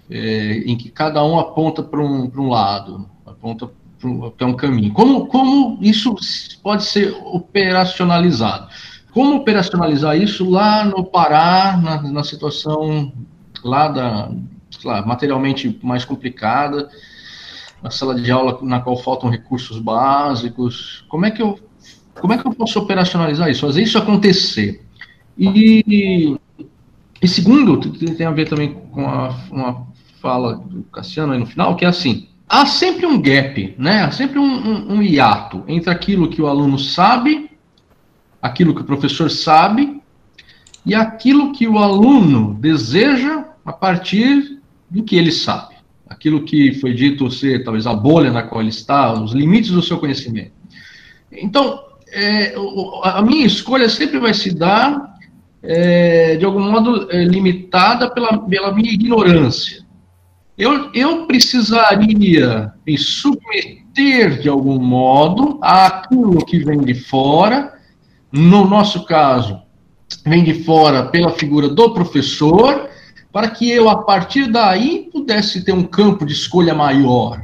em que cada um aponta para um lado, aponta para um caminho. Como isso pode ser operacionalizado? Como operacionalizar isso lá no Pará, na situação lá materialmente mais complicada, na sala de aula na qual faltam recursos básicos? Como é que eu posso operacionalizar isso, fazer isso acontecer? E segundo, tem a ver também com uma fala do Cassiano aí no final, que é assim: há sempre um gap, né? Há sempre um hiato entre aquilo que o aluno sabe, aquilo que o professor sabe, e aquilo que o aluno deseja a partir do que ele sabe. Aquilo que foi dito ser, talvez, a bolha na qual ele está, os limites do seu conhecimento. Então, a minha escolha sempre vai se dar, de algum modo, limitada pela minha ignorância. Eu precisaria me submeter, de algum modo, àquilo que vem de fora. No nosso caso, vem de fora pela figura do professor, para que eu, a partir daí, pudesse ter um campo de escolha maior.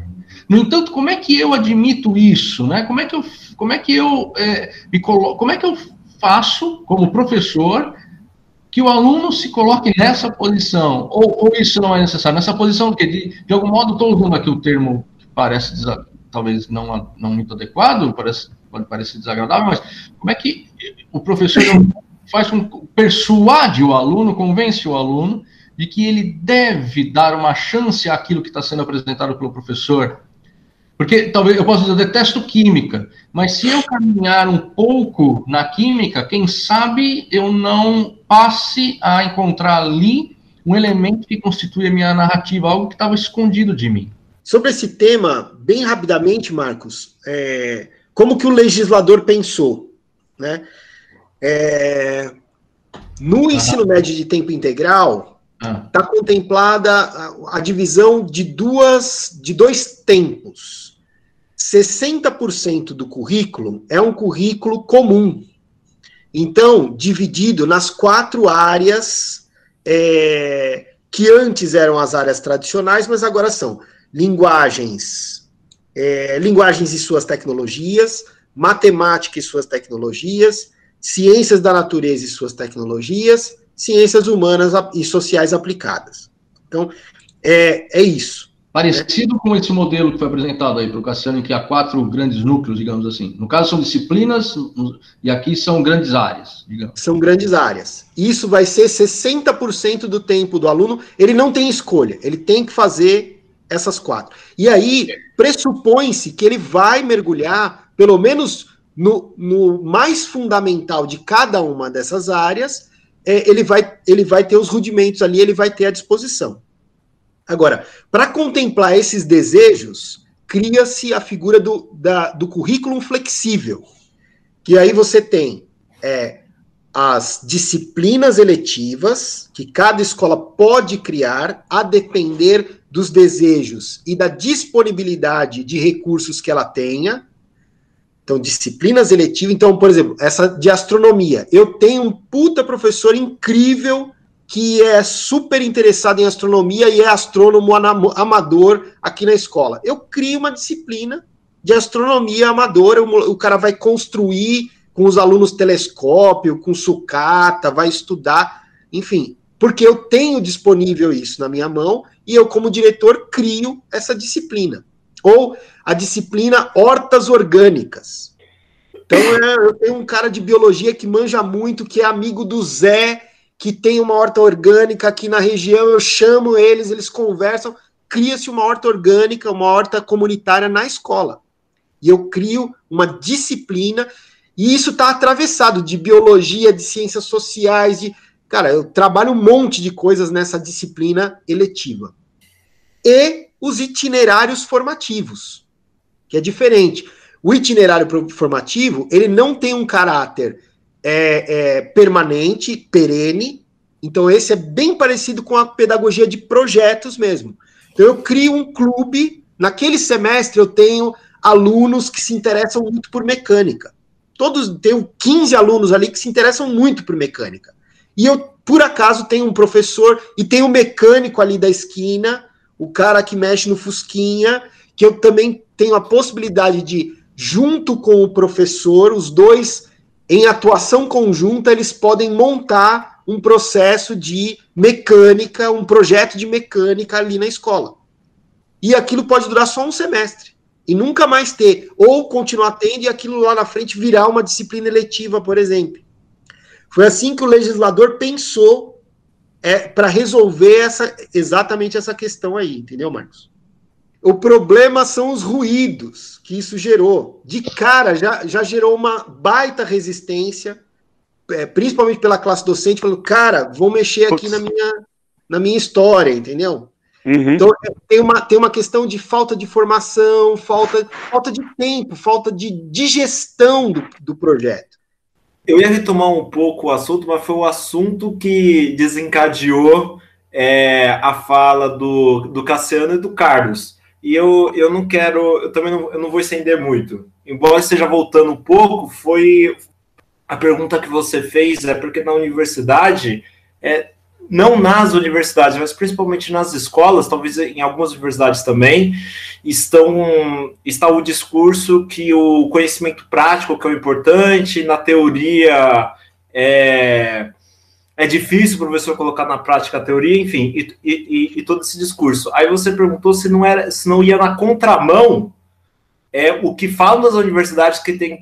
No entanto, como é que eu admito isso, né? Como é que eu faço, como professor, que o aluno se coloque nessa posição? Ou isso não é necessário? Nessa posição, porque, de algum modo, estou usando aqui o termo que parece, talvez, não muito adequado, pode parecer desagradável, mas como é que o professor persuade o aluno, convence o aluno de que ele deve dar uma chance àquilo que está sendo apresentado pelo professor? Porque talvez eu possa dizer, eu detesto química, mas se eu caminhar um pouco na química, quem sabe eu não passe a encontrar ali um elemento que constitui a minha narrativa, algo que estava escondido de mim. Sobre esse tema, bem rapidamente, Marcos, como que o legislador pensou, né? No ensino médio de tempo integral, está contemplada a divisão de dois tempos. 60% do currículo é um currículo comum. Então, dividido nas 4 áreas que antes eram as áreas tradicionais, mas agora são linguagens e suas tecnologias, matemática e suas tecnologias, ciências da natureza e suas tecnologias, ciências humanas e sociais aplicadas. Então, é isso. Parecido com esse modelo que foi apresentado aí para o Cassiano, em que há 4 grandes núcleos, digamos assim. No caso, são disciplinas, e aqui são grandes áreas, digamos. São grandes áreas. Isso vai ser 60% do tempo do aluno. Ele não tem escolha, ele tem que fazer essas 4. E aí, pressupõe-se que ele vai mergulhar, pelo menos no mais fundamental de cada uma dessas áreas, ele vai ter os rudimentos ali, ele vai ter à disposição. Agora, para contemplar esses desejos, cria-se a figura do currículo flexível, que aí você tem as disciplinas eletivas, que cada escola pode criar, a depender dos desejos e da disponibilidade de recursos que ela tenha. Então, disciplinas eletivas. Então, por exemplo, essa de astronomia. Eu tenho um puta professor incrível que é super interessado em astronomia e é astrônomo amador aqui na escola. Eu crio uma disciplina de astronomia amadora, o cara vai construir com os alunos telescópio, com sucata, vai estudar, enfim, porque eu tenho disponível isso na minha mão e eu, como diretor, crio essa disciplina. Ou a disciplina hortas orgânicas. Então, eu tenho um cara de biologia que manja muito, que é amigo do Zé, que tem uma horta orgânica aqui na região, eu chamo eles conversam, cria-se uma horta orgânica, uma horta comunitária na escola. E eu crio uma disciplina, e isso está atravessado de biologia, de ciências sociais, cara, eu trabalho um monte de coisas nessa disciplina eletiva. E os itinerários formativos, que é diferente. O itinerário formativo, ele não tem um caráter permanente, perene, então esse é bem parecido com a pedagogia de projetos mesmo. Então eu crio um clube, naquele semestre eu tenho alunos que se interessam muito por mecânica. Tenho 15 alunos ali que se interessam muito por mecânica. E eu, por acaso, tenho um professor e tenho um mecânico ali da esquina, o cara que mexe no Fusquinha, que eu também tenho a possibilidade de, junto com o professor, os dois, em atuação conjunta, eles podem montar um processo de mecânica, um projeto de mecânica ali na escola. E aquilo pode durar só um semestre. E nunca mais ter. Ou continuar tendo e aquilo lá na frente virar uma disciplina eletiva, por exemplo. Foi assim que o legislador pensou para resolver exatamente essa questão aí, entendeu, Marcos? O problema são os ruídos que isso gerou. De cara, já gerou uma baita resistência, principalmente pela classe docente, falando, cara, vou mexer aqui na minha história, entendeu? Uhum. Então, tem uma questão de falta de formação, falta de tempo, falta de gestão do projeto. Eu ia retomar um pouco o assunto, mas foi o assunto que desencadeou a fala do Cassiano e do Carlos. E eu não quero, eu não vou estender muito. Embora esteja voltando um pouco, foi a pergunta que você fez, porque na universidade, não nas universidades, mas principalmente nas escolas, talvez em algumas universidades também, está o discurso que o conhecimento prático que é o importante, na teoria é difícil o professor colocar na prática a teoria, enfim, e todo esse discurso. Aí você perguntou se não ia na contramão o que falam das universidades que tem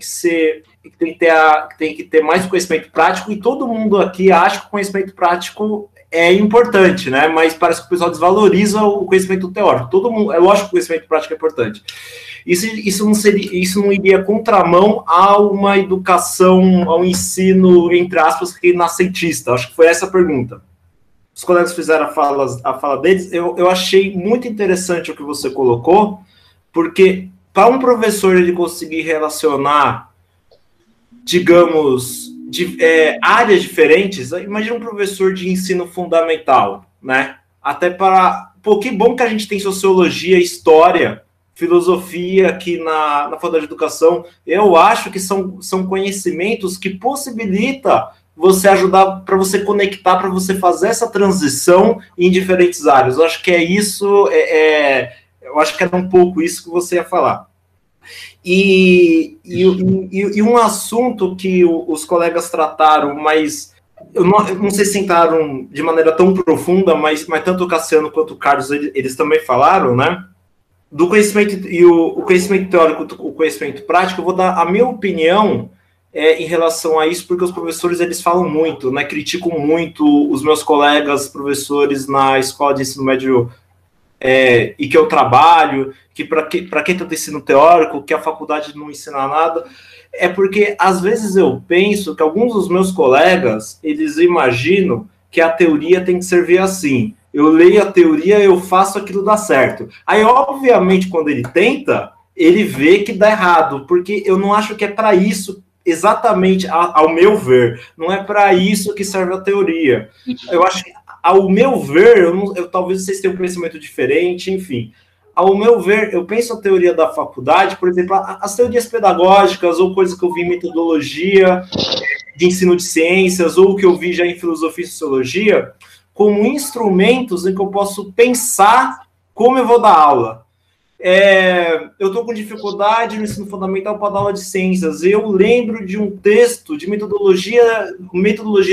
que ter mais conhecimento prático, e todo mundo aqui acha que o conhecimento prático é importante, né? Mas parece que o pessoal desvaloriza o conhecimento teórico. Todo mundo, é lógico que o conhecimento prático é importante. Isso não iria contramão a uma educação, a um ensino, entre aspas, renascentista? Acho que foi essa a pergunta. Os colegas fizeram a fala deles. Eu achei muito interessante o que você colocou, porque para um professor ele conseguir relacionar, digamos, áreas diferentes, imagina um professor de ensino fundamental, né? Até para... Pô, que bom que a gente tem sociologia, história, filosofia aqui na Faculdade de Educação. Eu acho que são conhecimentos que possibilitam você ajudar, para você conectar, para você fazer essa transição em diferentes áreas. Eu acho que é isso, eu acho que era um pouco isso que você ia falar. E um assunto que os colegas trataram, mas eu não sei se entraram de maneira tão profunda, mas tanto o Cassiano quanto o Carlos, eles também falaram, né? Do conhecimento, e o conhecimento teórico, o conhecimento prático, eu vou dar a minha opinião em relação a isso, porque os professores, eles falam muito, né, criticam muito os meus colegas professores na escola de ensino médio e que eu trabalho, que para quem tanto ensino teórico, que a faculdade não ensina nada, é porque às vezes eu penso que alguns dos meus colegas, eles imaginam que a teoria tem que servir assim: eu leio a teoria, eu faço aquilo dar certo. Aí, obviamente, quando ele tenta, ele vê que dá errado, porque eu não acho que é para isso, exatamente, ao meu ver, não é para isso que serve a teoria. Eu acho que, ao meu ver, talvez vocês tenham um conhecimento diferente, enfim. Ao meu ver, eu penso a teoria da faculdade, por exemplo, as teorias pedagógicas, ou coisas que eu vi em metodologia de ensino de ciências, ou que eu vi já em filosofia e sociologia, como instrumentos em que eu posso pensar como eu vou dar aula. Eu estou com dificuldade no ensino fundamental para dar aula de ciências. Eu lembro de um texto de metodologia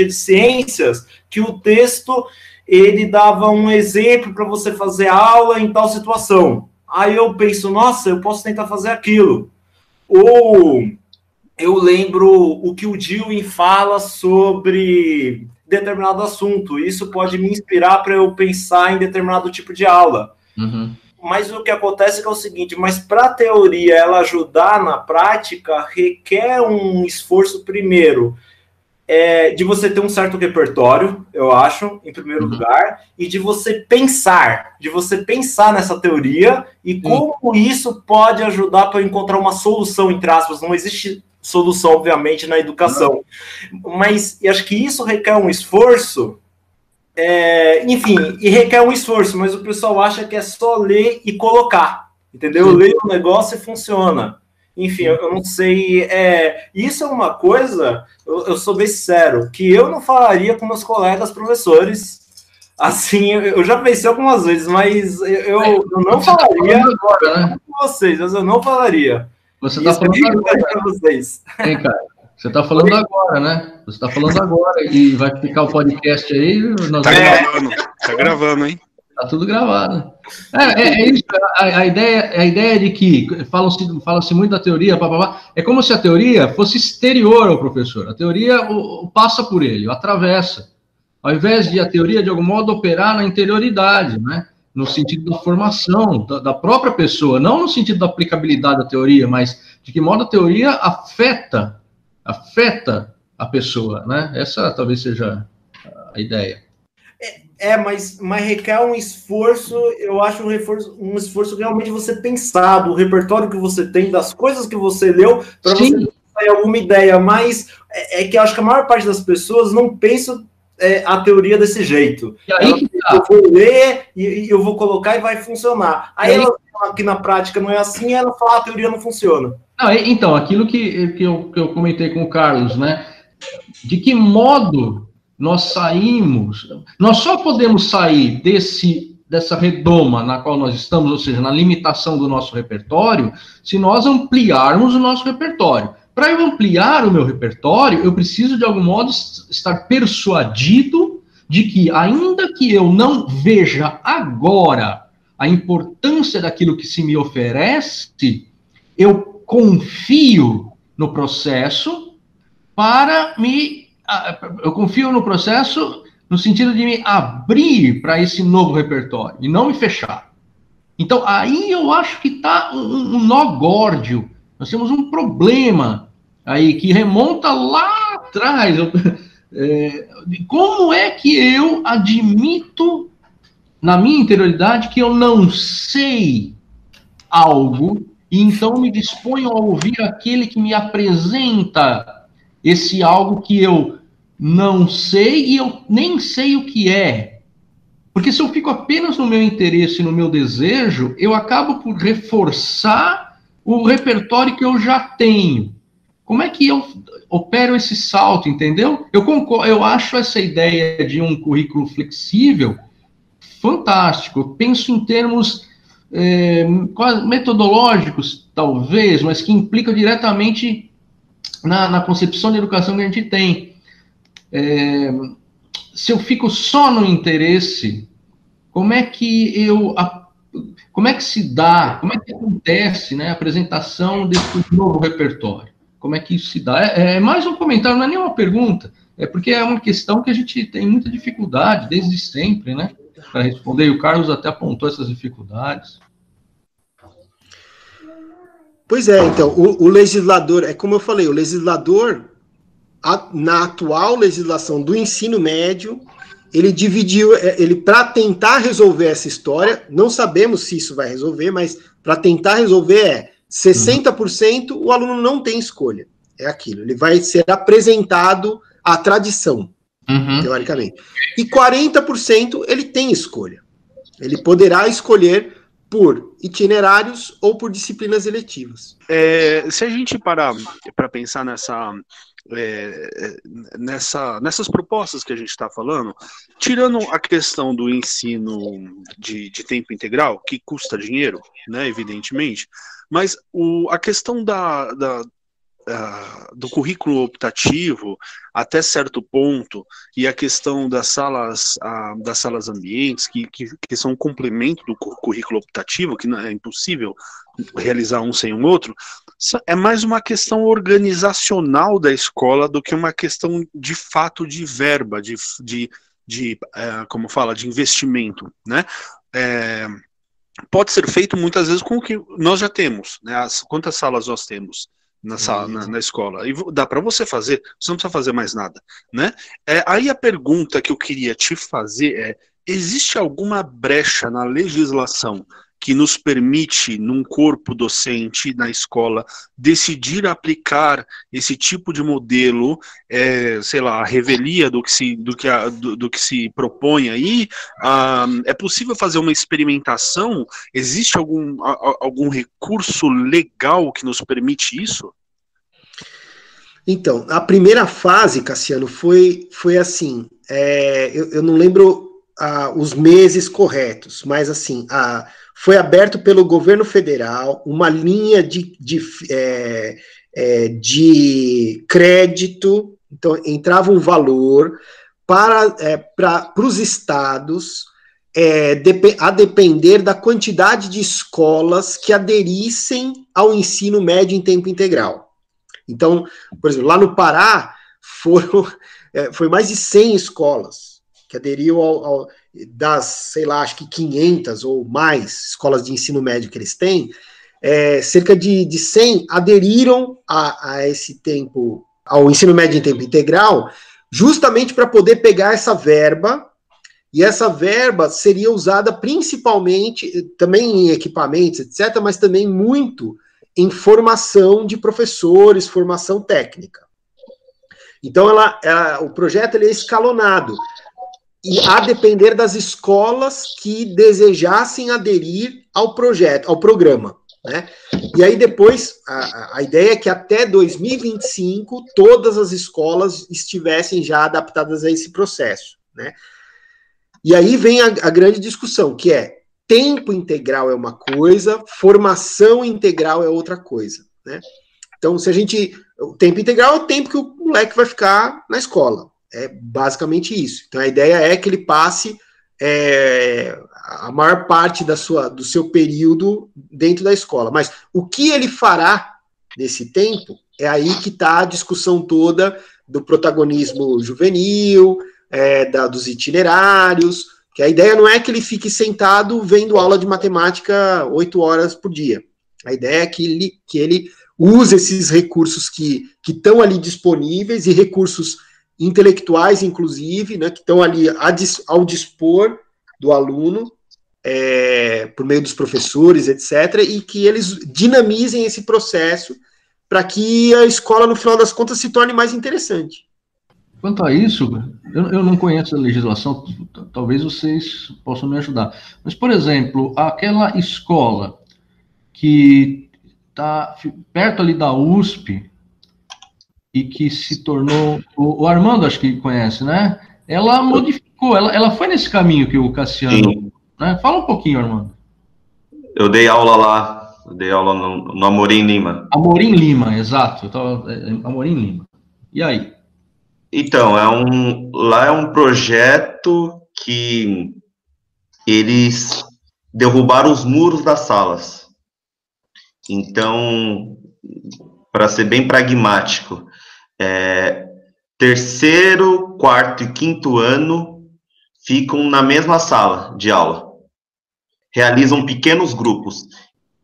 de ciências, que o texto ele dava um exemplo para você fazer aula em tal situação. Aí eu penso, nossa, eu posso tentar fazer aquilo. Ou eu lembro o que o Dewey fala sobre determinado assunto. Isso pode me inspirar para eu pensar em determinado tipo de aula. Uhum. Mas o que acontece é o seguinte, mas para a teoria ela ajudar na prática, requer um esforço primeiro, de você ter um certo repertório, eu acho, em primeiro lugar, e de você pensar nessa teoria e como isso pode ajudar para encontrar uma solução, entre aspas. Não existe solução, obviamente, na educação. Mas eu acho que isso requer um esforço, e requer um esforço, mas o pessoal acha que é só ler e colocar, entendeu? Ler o negócio e funciona. Enfim, eu não sei, isso é uma coisa, eu sou bem sincero, que eu não falaria com meus colegas professores. Assim, eu já pensei algumas vezes, mas eu não falaria agora, né? Com vocês, mas eu não falaria. Você está falando agora para vocês. Cara, você está falando agora, né? Você está falando agora e vai ficar o podcast aí. Tá gravando, hein? Tá tudo gravado. Isso. A ideia de que fala-se muito da teoria, é como se a teoria fosse exterior ao professor. A teoria passa por ele, atravessa. Ao invés de a teoria, de algum modo, operar na interioridade, né? No sentido da formação da própria pessoa, não no sentido da aplicabilidade da teoria, mas de que modo a teoria afeta a pessoa, né? Essa talvez seja a ideia. Mas requer um esforço, eu acho um esforço realmente você pensar do repertório que você tem, das coisas que você leu, para você ter alguma ideia, mas que eu acho que a maior parte das pessoas não pensa a teoria desse jeito. Eu vou ler e eu vou colocar e vai funcionar. Aí ela fala que na prática não é assim, ela fala a teoria não funciona. Então, aquilo que eu comentei com o Carlos, né? De que modo nós só podemos sair dessa redoma na qual nós estamos, ou seja, na limitação do nosso repertório, se nós ampliarmos o nosso repertório. Para eu ampliar o meu repertório, eu preciso, de algum modo, estar persuadido de que, ainda que eu não veja agora a importância daquilo que se me oferece, eu confio no processo no sentido de me abrir para esse novo repertório e não me fechar. Então, aí eu acho que está um nó górdio. Nós temos um problema aí que remonta lá atrás. Como é que eu admito na minha interioridade que eu não sei algo e então me disponho a ouvir aquele que me apresenta esse algo que eu não sei e eu nem sei o que é? Porque se eu fico apenas no meu interesse e no meu desejo, eu acabo por reforçar o repertório que eu já tenho. Como é que eu opero esse salto, entendeu? Eu acho essa ideia de um currículo flexível fantástico. Eu penso em termos metodológicos, talvez, mas que implicam diretamente na concepção de educação que a gente tem. Se eu fico só no interesse, como é que se dá, como é que acontece, né, a apresentação desse novo repertório? Como é que isso se dá? É mais um comentário, não é nem uma pergunta, é porque é uma questão que a gente tem muita dificuldade desde sempre, né, para responder, e o Carlos até apontou essas dificuldades. Pois é, então, o legislador, é como eu falei, o legislador, na atual legislação do ensino médio, ele dividiu, para tentar resolver essa história, não sabemos se isso vai resolver, mas para tentar resolver 60% o aluno não tem escolha, é aquilo, ele vai ser apresentado à tradição, teoricamente, e 40% ele tem escolha, ele poderá escolher por itinerários ou por disciplinas eletivas. Se a gente parar para pensar nessas propostas que a gente está falando, tirando a questão do ensino de tempo integral, que custa dinheiro, né, evidentemente, mas a questão do currículo optativo até certo ponto, e a questão das salas ambientes, que são um complemento do currículo optativo, que não é impossível realizar um sem o outro, é mais uma questão organizacional da escola do que uma questão de fato de verba, de investimento, né? Pode ser feito muitas vezes com o que nós já temos, né? Quantas salas nós temos na escola, e dá para você fazer, você não precisa fazer mais nada, né? Aí a pergunta que eu queria te fazer existe alguma brecha na legislação que nos permite, num corpo docente na escola, decidir aplicar esse tipo de modelo, sei lá, a revelia do que se propõe aí? É possível fazer uma experimentação? Existe algum recurso legal que nos permite isso? Então, a primeira fase, Cassiano, foi assim, eu não lembro os meses corretos, mas assim, foi aberto pelo governo federal uma linha de crédito, então entrava um valor para os estados, a depender da quantidade de escolas que aderissem ao ensino médio em tempo integral. Então, por exemplo, lá no Pará, foi mais de 100 escolas que aderiam das, sei lá, acho que 500 ou mais escolas de ensino médio que eles têm, cerca de 100 aderiram a esse tempo, ao ensino médio em tempo integral, justamente para poder pegar essa verba, e essa verba seria usada principalmente, também em equipamentos, etc., mas também muito em formação de professores, formação técnica. Então, o projeto é escalonado, e a depender das escolas que desejassem aderir ao programa, né? E aí depois, a ideia é que até 2025, todas as escolas estivessem já adaptadas a esse processo, né? E aí vem a grande discussão, que é tempo integral é uma coisa, formação integral é outra coisa, né? Então, o tempo integral é o tempo que o moleque vai ficar na escola. É basicamente isso. Então, a ideia é que ele passe a maior parte do seu período dentro da escola. Mas o que ele fará nesse tempo é aí que está a discussão toda do protagonismo juvenil, dos itinerários, que a ideia não é que ele fique sentado vendo aula de matemática 8 horas por dia. A ideia é que ele use esses recursos que estão ali disponíveis, e recursos intelectuais, inclusive, né, que estão ali ao dispor do aluno, por meio dos professores, etc., e que eles dinamizem esse processo para que a escola, no final das contas, se torne mais interessante. Quanto a isso, eu não conheço a legislação, talvez vocês possam me ajudar. Mas, por exemplo, aquela escola que está perto ali da USP e que se tornou... O Armando, acho que conhece, né? Ela modificou, ela foi nesse caminho que o Cassiano... Né? Fala um pouquinho, Armando. Eu dei aula lá, no Amorim Lima. Amorim Lima, exato. Amorim Lima. E aí? Então, lá é um projeto que eles derrubaram os muros das salas. Então, para ser bem pragmático, terceiro, quarto e quinto ano ficam na mesma sala de aula. Realizam pequenos grupos.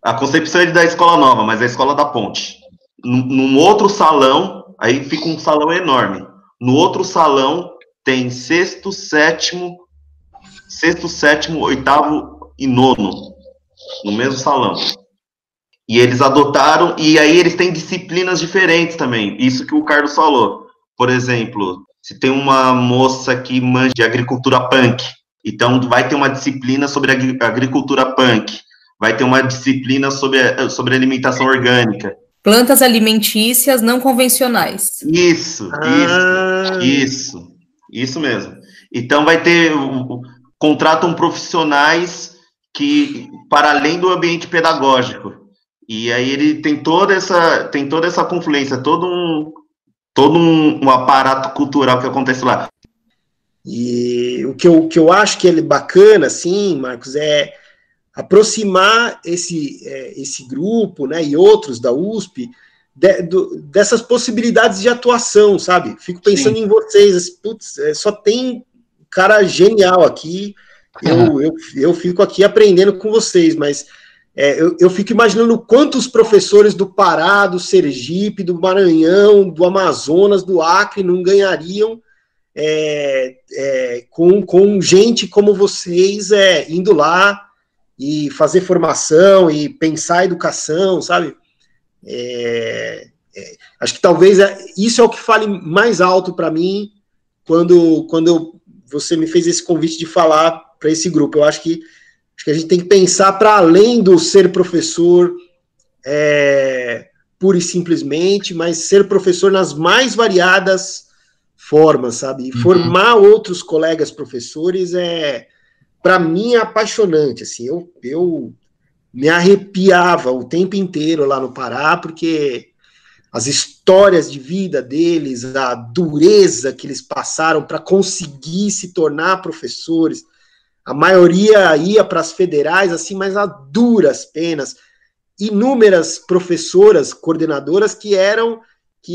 A concepção é da escola nova, mas é a escola da Ponte. Num outro salão, aí fica um salão enorme. No outro salão tem sexto, sétimo, oitavo e nono, no mesmo salão. E eles adotaram, e aí eles têm disciplinas diferentes também, isso que o Carlos falou. Por exemplo, se tem uma moça que manja de agricultura punk, então vai ter uma disciplina sobre agricultura punk, vai ter uma disciplina sobre alimentação orgânica. Plantas alimentícias não convencionais. Isso mesmo. Então vai ter, contratam profissionais que, para além do ambiente pedagógico, e aí ele tem toda essa confluência, todo um aparato cultural que acontece lá. E o que eu acho que é bacana, assim, Marcos, é aproximar esse grupo, né, e outros da USP, dessas possibilidades de atuação, sabe? Fico pensando em vocês, putz, só tem cara genial aqui, eu fico aqui aprendendo com vocês, mas eu fico imaginando quantos professores do Pará, do Sergipe, do Maranhão, do Amazonas, do Acre não ganhariam com gente como vocês indo lá e fazer formação e pensar a educação, sabe? Acho que talvez isso é o que fale mais alto para mim quando você me fez esse convite de falar para esse grupo. Eu acho que a gente tem que pensar para além do ser professor pura e simplesmente, mas ser professor nas mais variadas formas, sabe? E formar outros colegas professores para mim é apaixonante, assim, eu me arrepiava o tempo inteiro lá no Pará, porque as histórias de vida deles, a dureza que eles passaram para conseguir se tornar professores, a maioria ia para as federais, assim, mas a duras penas, inúmeras professoras, coordenadoras que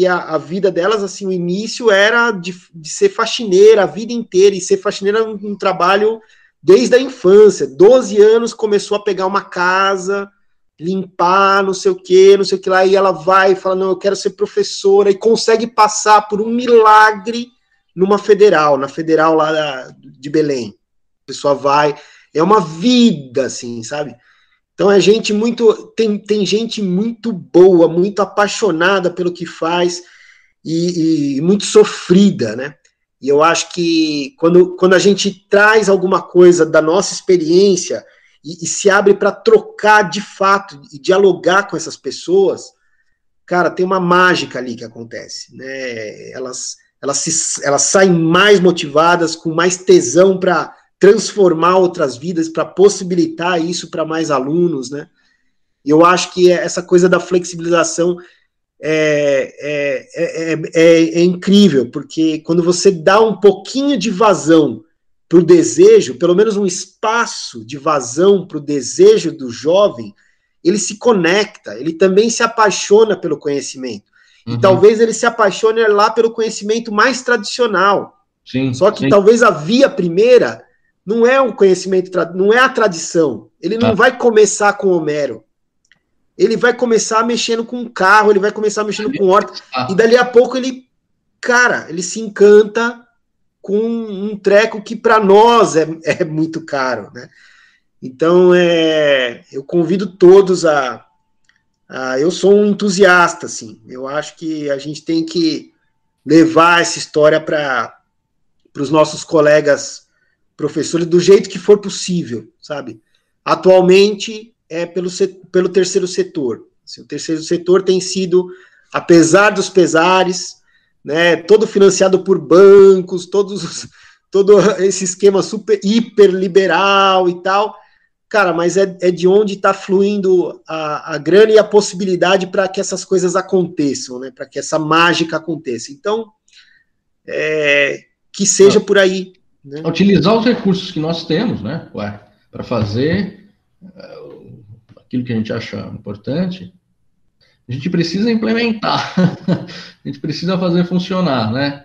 a vida delas, assim, o início era de ser faxineira a vida inteira, e ser faxineira um trabalho desde a infância, 12 anos começou a pegar uma casa, limpar, não sei o que lá, e ela vai e fala, não, eu quero ser professora, e consegue passar por um milagre na federal lá de Belém. A pessoa vai, é uma vida, assim, sabe? Então é gente tem gente muito boa, muito apaixonada pelo que faz, e muito sofrida, né? E eu acho que quando a gente traz alguma coisa da nossa experiência e se abre para trocar de fato e dialogar com essas pessoas, cara, tem uma mágica ali que acontece, né? Elas saem mais motivadas, com mais tesão para transformar outras vidas, para possibilitar isso para mais alunos, né? E eu acho que essa coisa da flexibilização é incrível, porque quando você dá um pouquinho de vazão para o desejo, pelo menos um espaço de vazão para o desejo do jovem, ele se conecta, ele também se apaixona pelo conhecimento. E talvez ele se apaixone lá pelo conhecimento mais tradicional. Sim, Só que sim. talvez a via primeira não é um conhecimento, não é a tradição. Ele não vai começar com Homero. Ele vai começar mexendo com carro, ele vai começar mexendo com horta, e dali a pouco ele se encanta com um treco que para nós é muito caro, né? Então, eu convido todos eu sou um entusiasta, assim, eu acho que a gente tem que levar essa história para os nossos colegas professores do jeito que for possível, sabe? Atualmente é pelo terceiro setor. Assim, o terceiro setor tem sido, apesar dos pesares, né, todo financiado por bancos, todo esse esquema super hiper liberal e tal, cara, mas é de onde está fluindo a grana e a possibilidade para que essas coisas aconteçam, né, para que essa mágica aconteça. Então, que seja por aí. Né? Utilizar os recursos que nós temos, né, para fazer aquilo que a gente acha importante, a gente precisa implementar, a gente precisa fazer funcionar, né?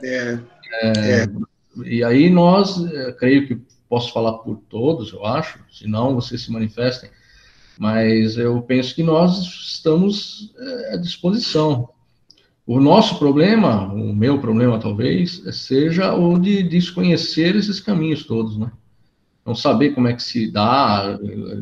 E aí nós, creio que posso falar por todos, eu acho, senão vocês se manifestem, mas eu penso que nós estamos à disposição. O nosso problema, o meu problema talvez, seja o de desconhecer esses caminhos todos, né? Não saber como é que se dá,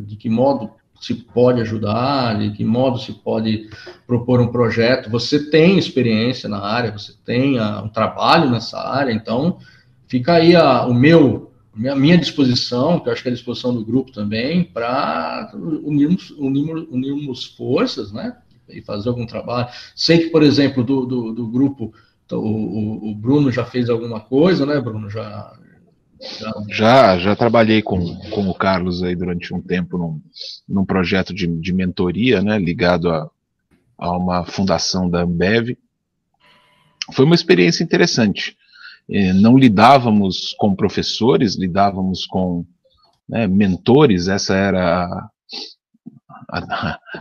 de que modo se pode ajudar, de que modo se pode propor um projeto. Você tem experiência na área, você tem um trabalho nessa área, então fica aí a minha disposição, que eu acho que é a disposição do grupo também, para unirmos forças, né? E fazer algum trabalho. Sei que, por exemplo, do grupo, o Bruno já fez alguma coisa, né, Bruno? Já trabalhei com o Carlos aí durante um tempo num projeto de mentoria, né, ligado a uma fundação da Ambev. Foi uma experiência interessante. Não lidávamos com professores, lidávamos com, né, mentores, essa era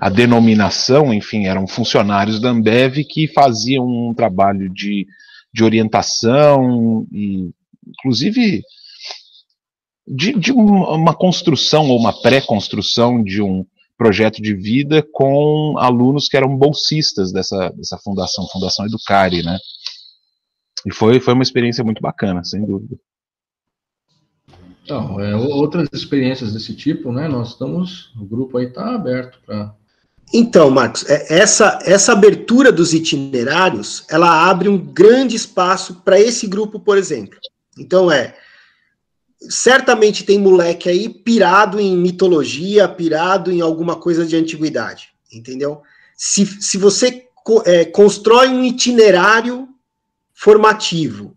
a denominação, enfim, eram funcionários da Ambev que faziam um trabalho de orientação e, inclusive, de uma construção ou uma pré-construção de um projeto de vida com alunos que eram bolsistas dessa Fundação Educare, né? E foi uma experiência muito bacana, sem dúvida. Então, outras experiências desse tipo, né? O grupo aí está aberto para... Então, Marcos, essa abertura dos itinerários, ela abre um grande espaço para esse grupo, por exemplo. Então, certamente tem moleque aí pirado em mitologia, pirado em alguma coisa de antiguidade, entendeu? Se você constrói um itinerário formativo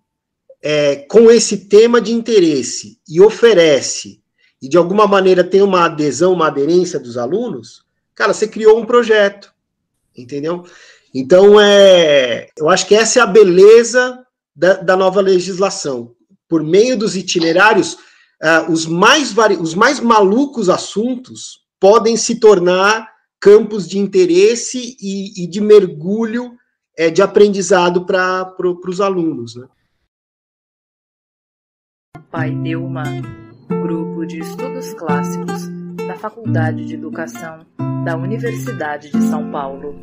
com esse tema de interesse e oferece, e de alguma maneira tem uma adesão, uma aderência dos alunos, cara, você criou um projeto, entendeu? Então, eu acho que essa é a beleza da nova legislação. Por meio dos itinerários, os mais malucos assuntos podem se tornar campos de interesse e de mergulho de aprendizado para os alunos, né? Paideuma, grupo de estudos clássicos da Faculdade de Educação da Universidade de São Paulo.